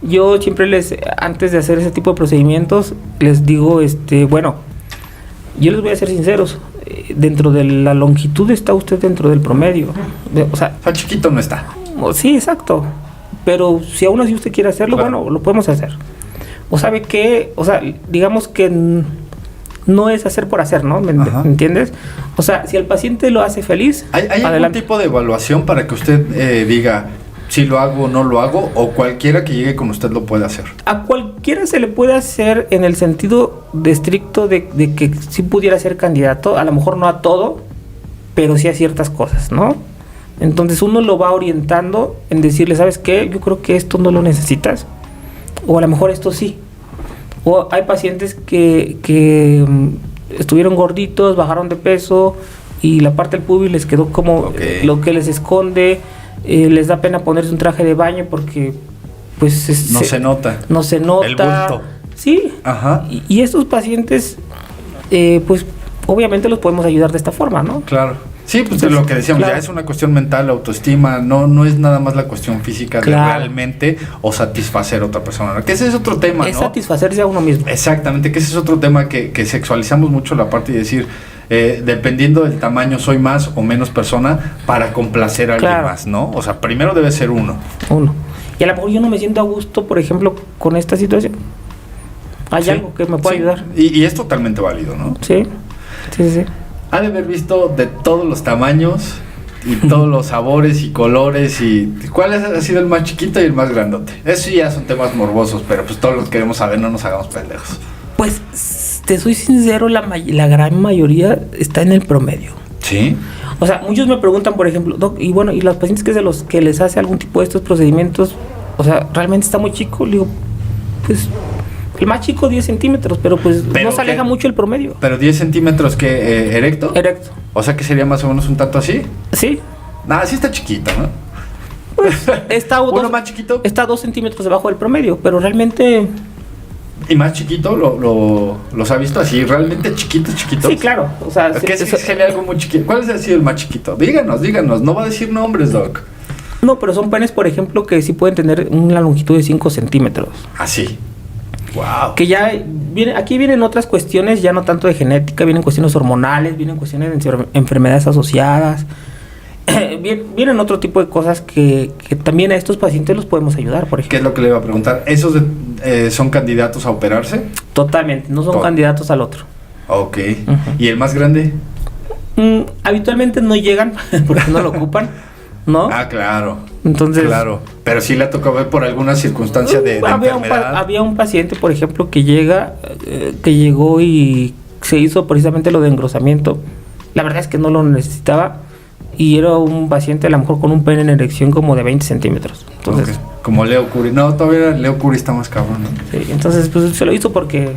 Yo siempre antes de hacer ese tipo de procedimientos, les digo, bueno, yo les voy a ser sinceros. Dentro de la longitud está usted dentro del promedio. O sea, chiquito no está. Sí, exacto. Pero si aún así usted quiere hacerlo, claro, bueno, lo podemos hacer. O sabe que, o sea, digamos que no es hacer por hacer, ¿no? ¿Me entiendes? O sea, si el paciente lo hace feliz, ¿Hay algún tipo de evaluación para que usted diga si lo hago o no lo hago, o cualquiera que llegue con usted lo puede hacer? A cualquiera se le puede hacer en el sentido de estricto de que sí pudiera ser candidato, a lo mejor no a todo, pero sí a ciertas cosas, ¿no? Entonces uno lo va orientando en decirle, ¿sabes qué? Yo creo que esto no lo necesitas, o a lo mejor esto sí. O hay pacientes que estuvieron gorditos, bajaron de peso y la parte del pubis les quedó como lo que les esconde, les da pena ponerse un traje de baño porque pues no se nota. No se nota. El bulto. Sí. Ajá. Y estos pacientes pues obviamente los podemos ayudar de esta forma, ¿no? Claro. Sí, pues Entonces, lo que decíamos, claro. ya es una cuestión mental, autoestima, no es nada más la cuestión física de realmente o satisfacer a otra persona. Que ese es otro tema, es ¿no? satisfacerse a uno mismo. Exactamente, que ese es otro tema que sexualizamos mucho la parte y decir, dependiendo del tamaño, soy más o menos persona para complacer a alguien más, ¿no? O sea, primero debe ser uno. Y a lo mejor yo no me siento a gusto, por ejemplo, con esta situación. ¿Hay algo que me pueda ayudar? Y es totalmente válido, ¿no? Sí. Ha de haber visto de todos los tamaños y todos los sabores y colores y cuál ha sido el más chiquito y el más grandote. Eso ya son temas morbosos, pero pues todos los queremos saber, no nos hagamos pendejos. Pues te soy sincero, la gran mayoría está en el promedio. ¿Sí? O sea, muchos me preguntan, por ejemplo, Doc, y bueno, y los pacientes que es de los que les hace algún tipo de estos procedimientos, o sea, realmente está muy chico. Le digo, pues el más chico 10 centímetros, pero pues no se aleja mucho el promedio. ¿Pero 10 centímetros que erecto? Erecto. O sea que sería más o menos un tanto así. Sí. Nada, sí está chiquito, ¿no? Pues está ¿Uno más chiquito? Está 2 centímetros debajo del promedio, pero realmente... ¿Y más chiquito los ha visto así? ¿Realmente chiquitos? Sí, claro. O sea, es que se ve algo muy chiquito. ¿Cuál ha sido el más chiquito? Díganos. No va a decir nombres, Doc. No, pero son penes, por ejemplo, que sí pueden tener una longitud de 5 centímetros. Así. Wow. Que ya aquí vienen otras cuestiones, ya no tanto de genética, vienen cuestiones hormonales, vienen cuestiones de enfermedades asociadas, vienen otro tipo de cosas que también a estos pacientes los podemos ayudar, por ejemplo. ¿Qué es lo que le iba a preguntar? ¿Esos son candidatos a operarse? Totalmente, no son candidatos al otro. Ok. ¿Y el más grande? Habitualmente no llegan porque no lo ocupan, ¿no? Ah, claro. Entonces, claro, pero sí le tocó ver por alguna circunstancia de enfermedad. Había un paciente, por ejemplo, que llegó y se hizo precisamente lo de engrosamiento. La verdad es que no lo necesitaba y era un paciente a lo mejor con un pene en erección como de 20 centímetros. Entonces, como Leo Curi. No, todavía Leo Curi está más cabrón, ¿no? Sí, entonces pues se lo hizo porque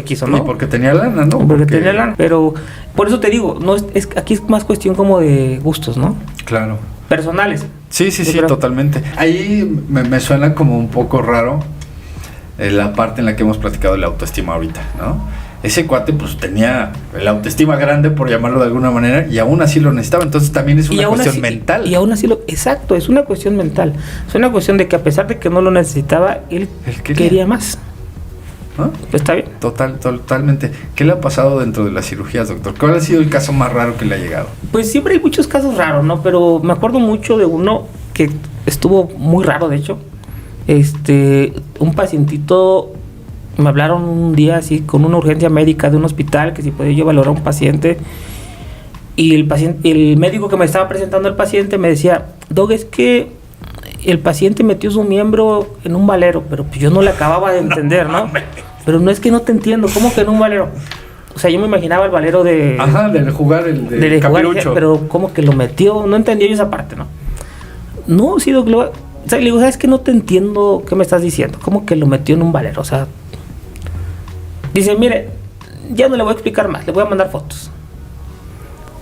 quiso, ¿no? Y porque tenía lana, ¿no? Porque tenía lana. Pero por eso te digo, no aquí es más cuestión como de gustos, ¿no? Claro. Personales. Sí, totalmente. Ahí me suena como un poco raro la parte en la que hemos platicado de la autoestima ahorita, ¿no? Ese cuate pues tenía la autoestima grande, por llamarlo de alguna manera, y aún así lo necesitaba. Entonces también es una cuestión mental. Y aún así exacto, es una cuestión mental. Es una cuestión de que a pesar de que no lo necesitaba, él quería más. ¿No? ¿Está bien? Totalmente. ¿Qué le ha pasado dentro de las cirugías, doctor? ¿Cuál ha sido el caso más raro que le ha llegado? Pues siempre hay muchos casos raros, ¿no? Pero me acuerdo mucho de uno que estuvo muy raro, de hecho. Un pacientito, me hablaron un día así con una urgencia médica de un hospital, que si podía yo valorar a un paciente. Y el médico que me estaba presentando al paciente me decía, Doc, es que el paciente metió su miembro en un valero, pero pues yo no le acababa de entender, ¿no? Pero no es que no te entiendo, ¿cómo que en un valero? O sea, yo me imaginaba el valero de... Ajá, de jugar el capirucho. Pero ¿cómo que lo metió? No entendía yo esa parte, ¿no? No, sí, Doc, o sea, le digo, ¿sabes qué? No te entiendo qué me estás diciendo. ¿Cómo que lo metió en un valero? O sea... Dice, mire, ya no le voy a explicar más, le voy a mandar fotos.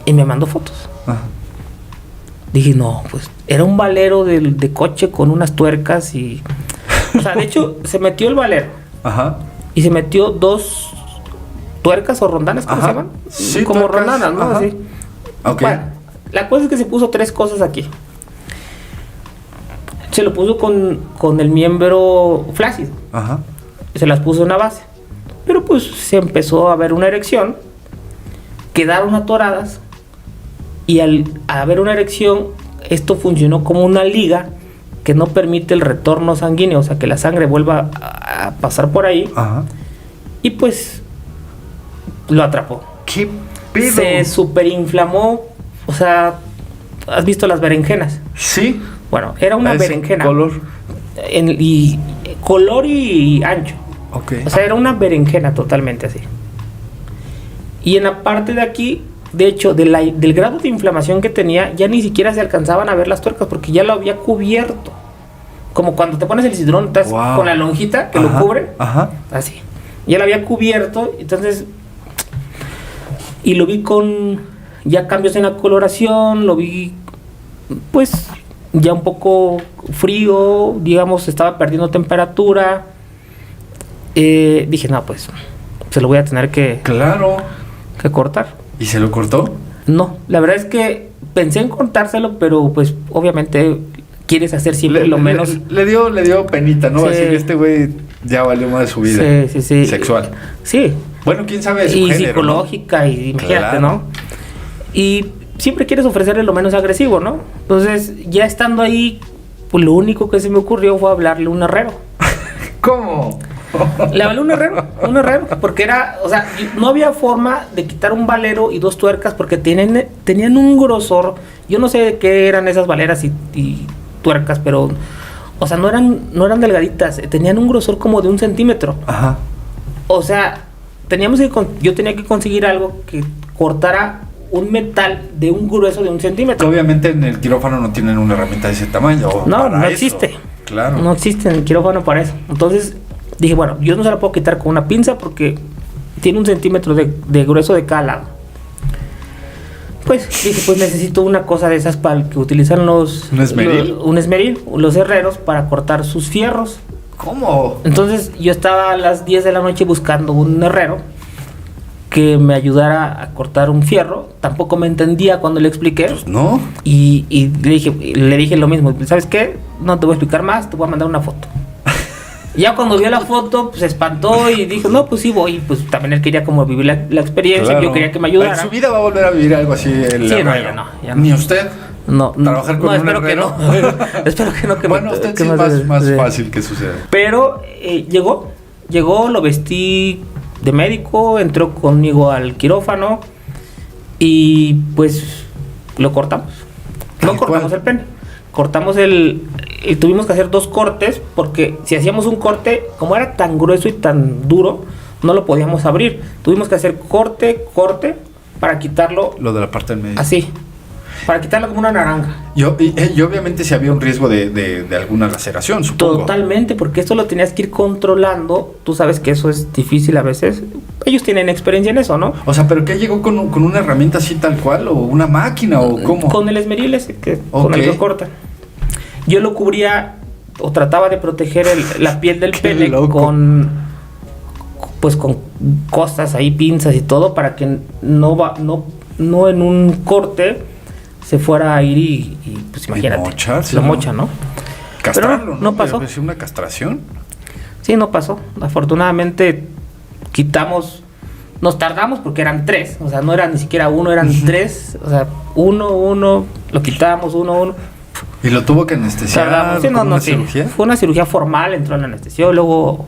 Y me mandó fotos. Ajá. Dije, no, pues era un valero de coche con unas tuercas y... O sea, de hecho, se metió el valero. Ajá. Y se metió 2 tuercas o rondanas, ¿cómo se llaman? Sí, como tuercas, rondanas, ¿no? ajá. Así. Ok. Bueno, la cosa es que se puso 3 cosas aquí. Se lo puso con el miembro flácido. Ajá. Se las puso en una base. Pero pues se empezó a ver una erección. Quedaron atoradas. Y al haber una erección, esto funcionó como una liga que no permite el retorno sanguíneo, o sea, que la sangre vuelva a pasar por ahí. Ajá. Y pues lo atrapó. ¿Qué pedo? Se superinflamó, o sea, ¿has visto las berenjenas? Sí. Bueno, era una Es berenjena. color. Y color y ancho. Ok. O sea, era una berenjena totalmente así. Y en la parte de aquí, de hecho, del grado de inflamación que tenía, ya ni siquiera se alcanzaban a ver las tuercas porque ya lo había cubierto. Como cuando te pones el cinturón, estás Wow. con la lonjita que lo cubre. Ajá. Así. Ya lo había cubierto, entonces. Y lo vi con ya cambios en la coloración, lo vi pues ya un poco frío, digamos, estaba perdiendo temperatura. Dije, no, pues se lo voy a tener que Claro. cortar. ¿Y se lo cortó? No, la verdad es que pensé en cortárselo, pero pues obviamente quieres hacer siempre lo menos. Le dio penita, ¿no? Sí. Así que este güey ya valió más de su vida. Sí. Sexual. Sí. Bueno, quién sabe de su Y género, psicológica, y imagínate, Claro. ¿no? Y siempre quieres ofrecerle lo menos agresivo, ¿no? Entonces, ya estando ahí, pues lo único que se me ocurrió fue hablarle a un herrero. ¿no? ¿Cómo? Le hablé a un herrero, porque era, o sea, no había forma de quitar un valero y dos tuercas porque tenían un grosor, yo no sé de qué eran esas valeras y tuercas, pero, o sea, no eran delgaditas, tenían un grosor como de 1 centímetro. Ajá. O sea, yo tenía que conseguir algo que cortara un metal de un grueso de 1 centímetro. Obviamente en el quirófano no tienen una herramienta de ese tamaño. No, para no eso. existe. Claro. No existe en el quirófano para eso. Entonces dije, bueno, yo no se la puedo quitar con una pinza porque tiene 1 centímetro de grueso de cada lado. Pues dije, pues necesito una cosa de esas para que utilizan ¿Un esmeril? un esmeril, los herreros para cortar sus fierros. ¿Cómo? Entonces yo estaba a las 10 de la noche buscando un herrero que me ayudara a cortar un fierro. Tampoco me entendía cuando le expliqué. Pues no. Y le dije lo mismo. ¿Sabes qué? No te voy a explicar más, te voy a mandar una foto. Ya cuando vio la foto, pues se espantó y dijo, no, pues sí voy. Pues también él quería como vivir la experiencia, Claro. yo quería que me ayudara. ¿En su vida va a volver a vivir algo así? El Sí, no, herrero? ya no. ¿Ni usted? No, ¿Trabajar con un espero que herrero? no. Espero que no. Bueno, usted que sí no es se- más sí. fácil que suceda. Pero llegó, lo vestí de médico, entró conmigo al quirófano y pues lo cortamos. No Tal cortamos cual. el pene, cortamos y tuvimos que hacer 2 cortes porque si hacíamos un corte, como era tan grueso y tan duro, no lo podíamos abrir. Tuvimos que hacer corte para quitarlo Lo de la parte del medio. así, para quitarlo como una naranja. Y obviamente si había un riesgo de alguna laceración, supongo. Totalmente, porque esto lo tenías que ir controlando. Tú sabes que eso es difícil a veces. Ellos tienen experiencia en eso, ¿no? O sea, ¿pero qué llegó con una herramienta así tal cual? ¿O una máquina? ¿O cómo? Con el esmeril ese con el Ok. que corta. Yo lo cubría o trataba de proteger la piel del Qué pene loco. con cosas ahí, pinzas y todo, para que no en un corte se fuera a ir y pues imagínate, mocharse, lo ¿no? mocha, ¿no? Castrarlo, Pero no pasó. ¿Es una castración? Sí, no pasó. Afortunadamente quitamos, nos tardamos porque eran 3, o sea, no era ni siquiera 1, eran 3, o sea, uno, lo quitamos, uno. ¿Y lo tuvo que anestesiar? Tardamos. Sí, con una sí. cirugía? Fue una cirugía formal, entró el anestesiólogo.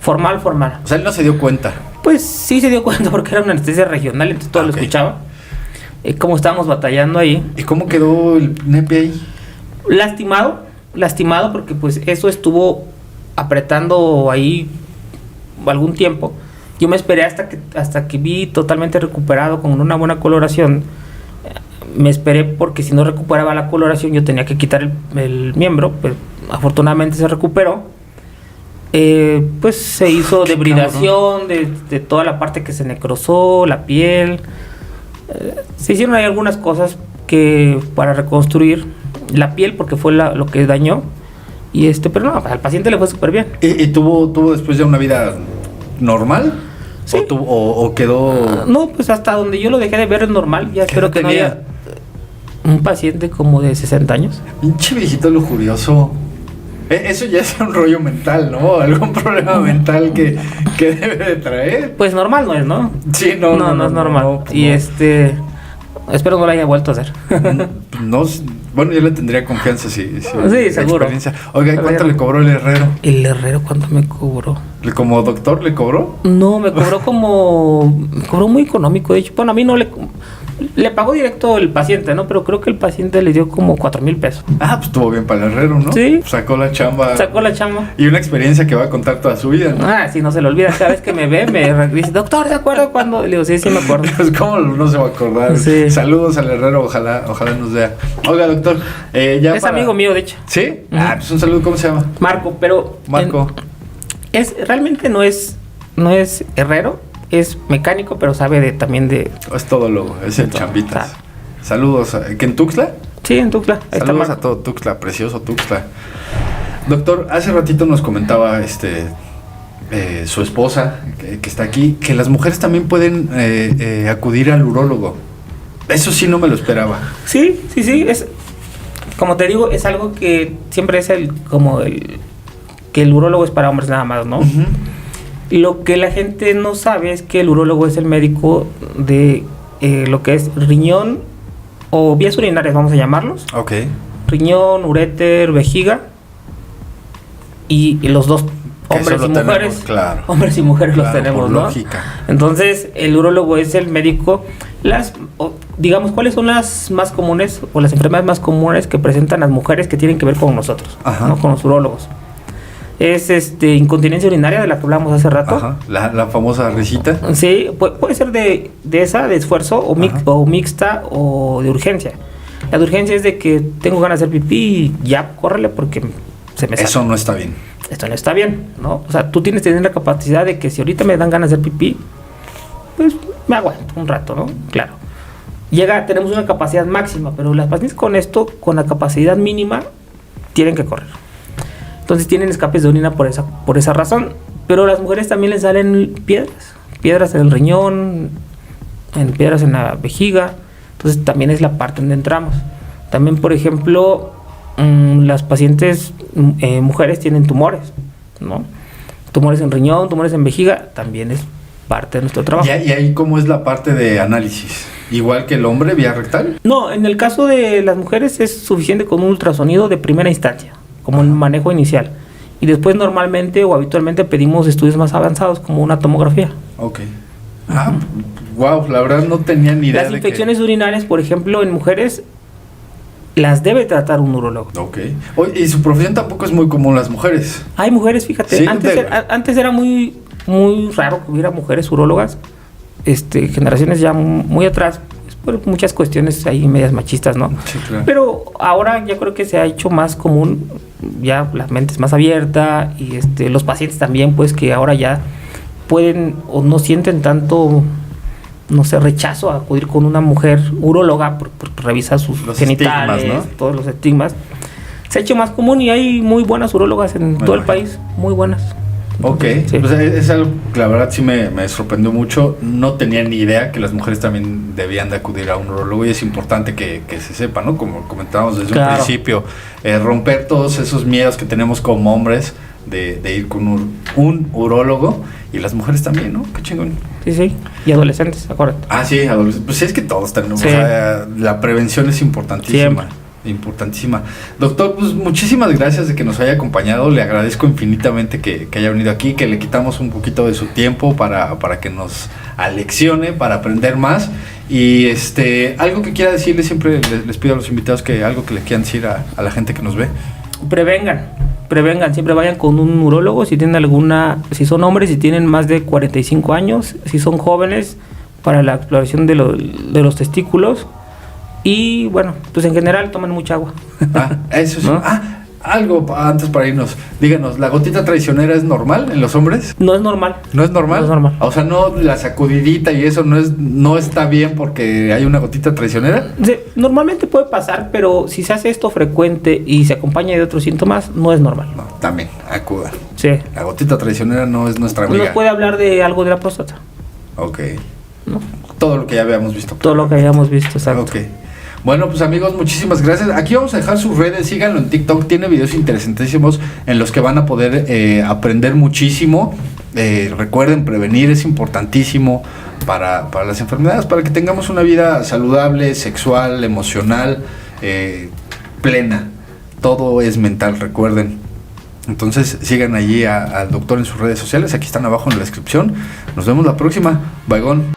Formal. O sea, él no se dio cuenta. Pues sí se dio cuenta porque era una anestesia regional, entonces todo Ok. lo escuchaba. Como estábamos batallando ahí. ¿Y cómo quedó el nepe ahí? Lastimado porque pues eso estuvo apretando ahí algún tiempo. Yo me esperé hasta que vi totalmente recuperado con una buena coloración. Me esperé porque si no recuperaba la coloración yo tenía que quitar el miembro. Pues afortunadamente se recuperó. Pues se hizo Qué debridación de toda la parte que se necrosó, la piel. Se hicieron ahí algunas cosas que para reconstruir la piel porque fue lo que dañó. Pero no, al paciente le fue súper bien. ¿Y tuvo después ya una vida normal? Sí. ¿O quedó...? No, pues hasta donde yo lo dejé de ver es normal. Ya ¿Qué espero edad que no tenía? haya un paciente como de 60 años. Pinche viejito lujurioso. Eso ya es un rollo mental, ¿no? Algún problema mental que debe de traer. Pues normal no es, ¿no? Sí, no es normal. no, Y no. espero no lo haya vuelto a hacer. No, bueno, yo le tendría confianza si Sí, seguro. experiencia. Oiga, ¿y cuánto le cobró el herrero? El herrero, ¿cuánto me cobró? ¿Como doctor le cobró? No, me cobró muy económico, de hecho. Bueno, a mí no le pagó directo el paciente, ¿no? Pero creo que el paciente le dio como 4,000 pesos. Ah, pues estuvo bien para el herrero, ¿no? Sí. Sacó la chamba. Y una experiencia que va a contar toda su vida, ¿no? Ah, sí, no se le olvida. Cada vez que me ve, me dice, doctor, ¿se acuerda cuando? Le digo, sí, me acuerdo. Pues cómo no se va a acordar. Sí. Saludos al herrero, ojalá nos vea. Oiga, doctor, ya es amigo mío, de hecho. ¿Sí? Ah, pues un saludo, ¿cómo se llama? Marco, pero... Marco. Realmente no es herrero, es mecánico, pero sabe también de... Es todo logo, es el chambitas. Saludos. ¿Que en Tuxtla? Sí, en Tuxtla. Saludos a todo Tuxtla, precioso Tuxtla. Doctor, hace ratito nos comentaba su esposa, que está aquí, que las mujeres también pueden acudir al urólogo. Eso sí no me lo esperaba. Sí, es... Como te digo, es algo que siempre es que el urólogo es para hombres nada más, ¿no? Uh-huh. Lo que la gente no sabe es que el urólogo es el médico de lo que es riñón o vías urinarias, vamos a llamarlos. Ok. Riñón, uréter, vejiga y los dos, hombres y mujeres. Tenemos, claro. Hombres y mujeres los tenemos, ¿no? Lógica. Entonces, el urólogo es el médico. Digamos, ¿cuáles son las más comunes o las enfermedades más comunes que presentan las mujeres que tienen que ver con nosotros, ¿no? Con los urólogos? Es incontinencia urinaria, de la que hablamos hace rato. Ajá, la famosa risita. Sí, puede ser de esa, de esfuerzo, o mixta, o de urgencia. La de urgencia es de que tengo ganas de hacer pipí y ya, córrele porque se me sale. Eso no está bien. Esto no está bien, ¿no? O sea, tú tienes que tener la capacidad de que si ahorita me dan ganas de hacer pipí, pues me aguanto un rato, ¿no? Claro. Tenemos una capacidad máxima, pero las pacientes con la capacidad mínima, tienen que correr. Entonces tienen escapes de orina por esa razón. Pero a las mujeres también les salen piedras en el riñón, piedras en la vejiga. Entonces también es la parte donde entramos. También, por ejemplo, las pacientes mujeres tienen tumores, ¿no? Tumores en riñón, tumores en vejiga, también es parte de nuestro trabajo. ¿Y ahí cómo es la parte de análisis? ¿Igual que el hombre, vía rectal? No, en el caso de las mujeres es suficiente con un ultrasonido de primera instancia, como un manejo inicial. Y después normalmente o habitualmente pedimos estudios más avanzados, como una tomografía. Ok. Wow, la verdad no tenía ni idea. Las infecciones urinarias, por ejemplo, en mujeres, las debe tratar un urólogo. Ok. Oye, y su profesión tampoco es muy común las mujeres. Hay mujeres, fíjate, ¿Sí? antes era muy, muy raro que hubiera mujeres urólogas, generaciones ya muy atrás, por muchas cuestiones ahí medias machistas, ¿no? Sí, claro. Pero ahora ya creo que se ha hecho más común, ya la mente es más abierta y los pacientes también, pues que ahora ya pueden o no sienten tanto, no sé, rechazo a acudir con una mujer uróloga porque revisa sus genitales, estigmas, ¿no? Todos los estigmas. Se ha hecho más común y hay muy buenas urólogas en todo el país, muy buenas. Ok, Sí. Pues es algo que la verdad sí me sorprendió mucho. No tenía ni idea que las mujeres también debían de acudir a un urólogo y es importante que se sepa, ¿no? Como comentábamos desde un principio, romper todos esos miedos que tenemos como hombres de ir con un urólogo y las mujeres también, ¿no? Qué chingón. Sí, y adolescentes, acuérdate. Ah, sí, adolescentes. Pues es que todos tenemos, Sí. o sea, la prevención es importantísima. Siempre. Importantísima. Doctor, pues muchísimas gracias de que nos haya acompañado. Le agradezco infinitamente que haya venido aquí, que le quitamos un poquito de su tiempo para que nos aleccione, para aprender más. Y algo que quiera decirle, siempre les pido a los invitados que algo que le quieran decir a la gente que nos ve. Prevengan, siempre vayan con un urólogo si si son hombres, si tienen más de 45 años, si son jóvenes, para la exploración de los testículos. Y bueno, pues en general toman mucha agua. Eso sí. ¿No? Algo antes para irnos. Díganos, ¿la gotita traicionera es normal en los hombres? No es normal. ¿No es normal? No es normal. O sea, no la sacudidita y eso no está bien porque hay una gotita traicionera. Sí, normalmente puede pasar, pero si se hace esto frecuente y se acompaña de otros síntomas, no es normal. No, también, acuda. Sí. La gotita traicionera no es nuestra amiga. Nos puede hablar de algo de la próstata. Ok. ¿No? Todo lo que ya habíamos visto. Todo lo que hayamos visto, exacto. Ok. Bueno, pues amigos, muchísimas gracias. Aquí vamos a dejar sus redes, síganlo en TikTok, tiene videos interesantísimos en los que van a poder aprender muchísimo. Recuerden, prevenir es importantísimo para las enfermedades, para que tengamos una vida saludable, sexual, emocional, plena. Todo es mental, recuerden. Entonces sigan allí al doctor en sus redes sociales. Aquí están abajo en la descripción. Nos vemos la próxima. Bye.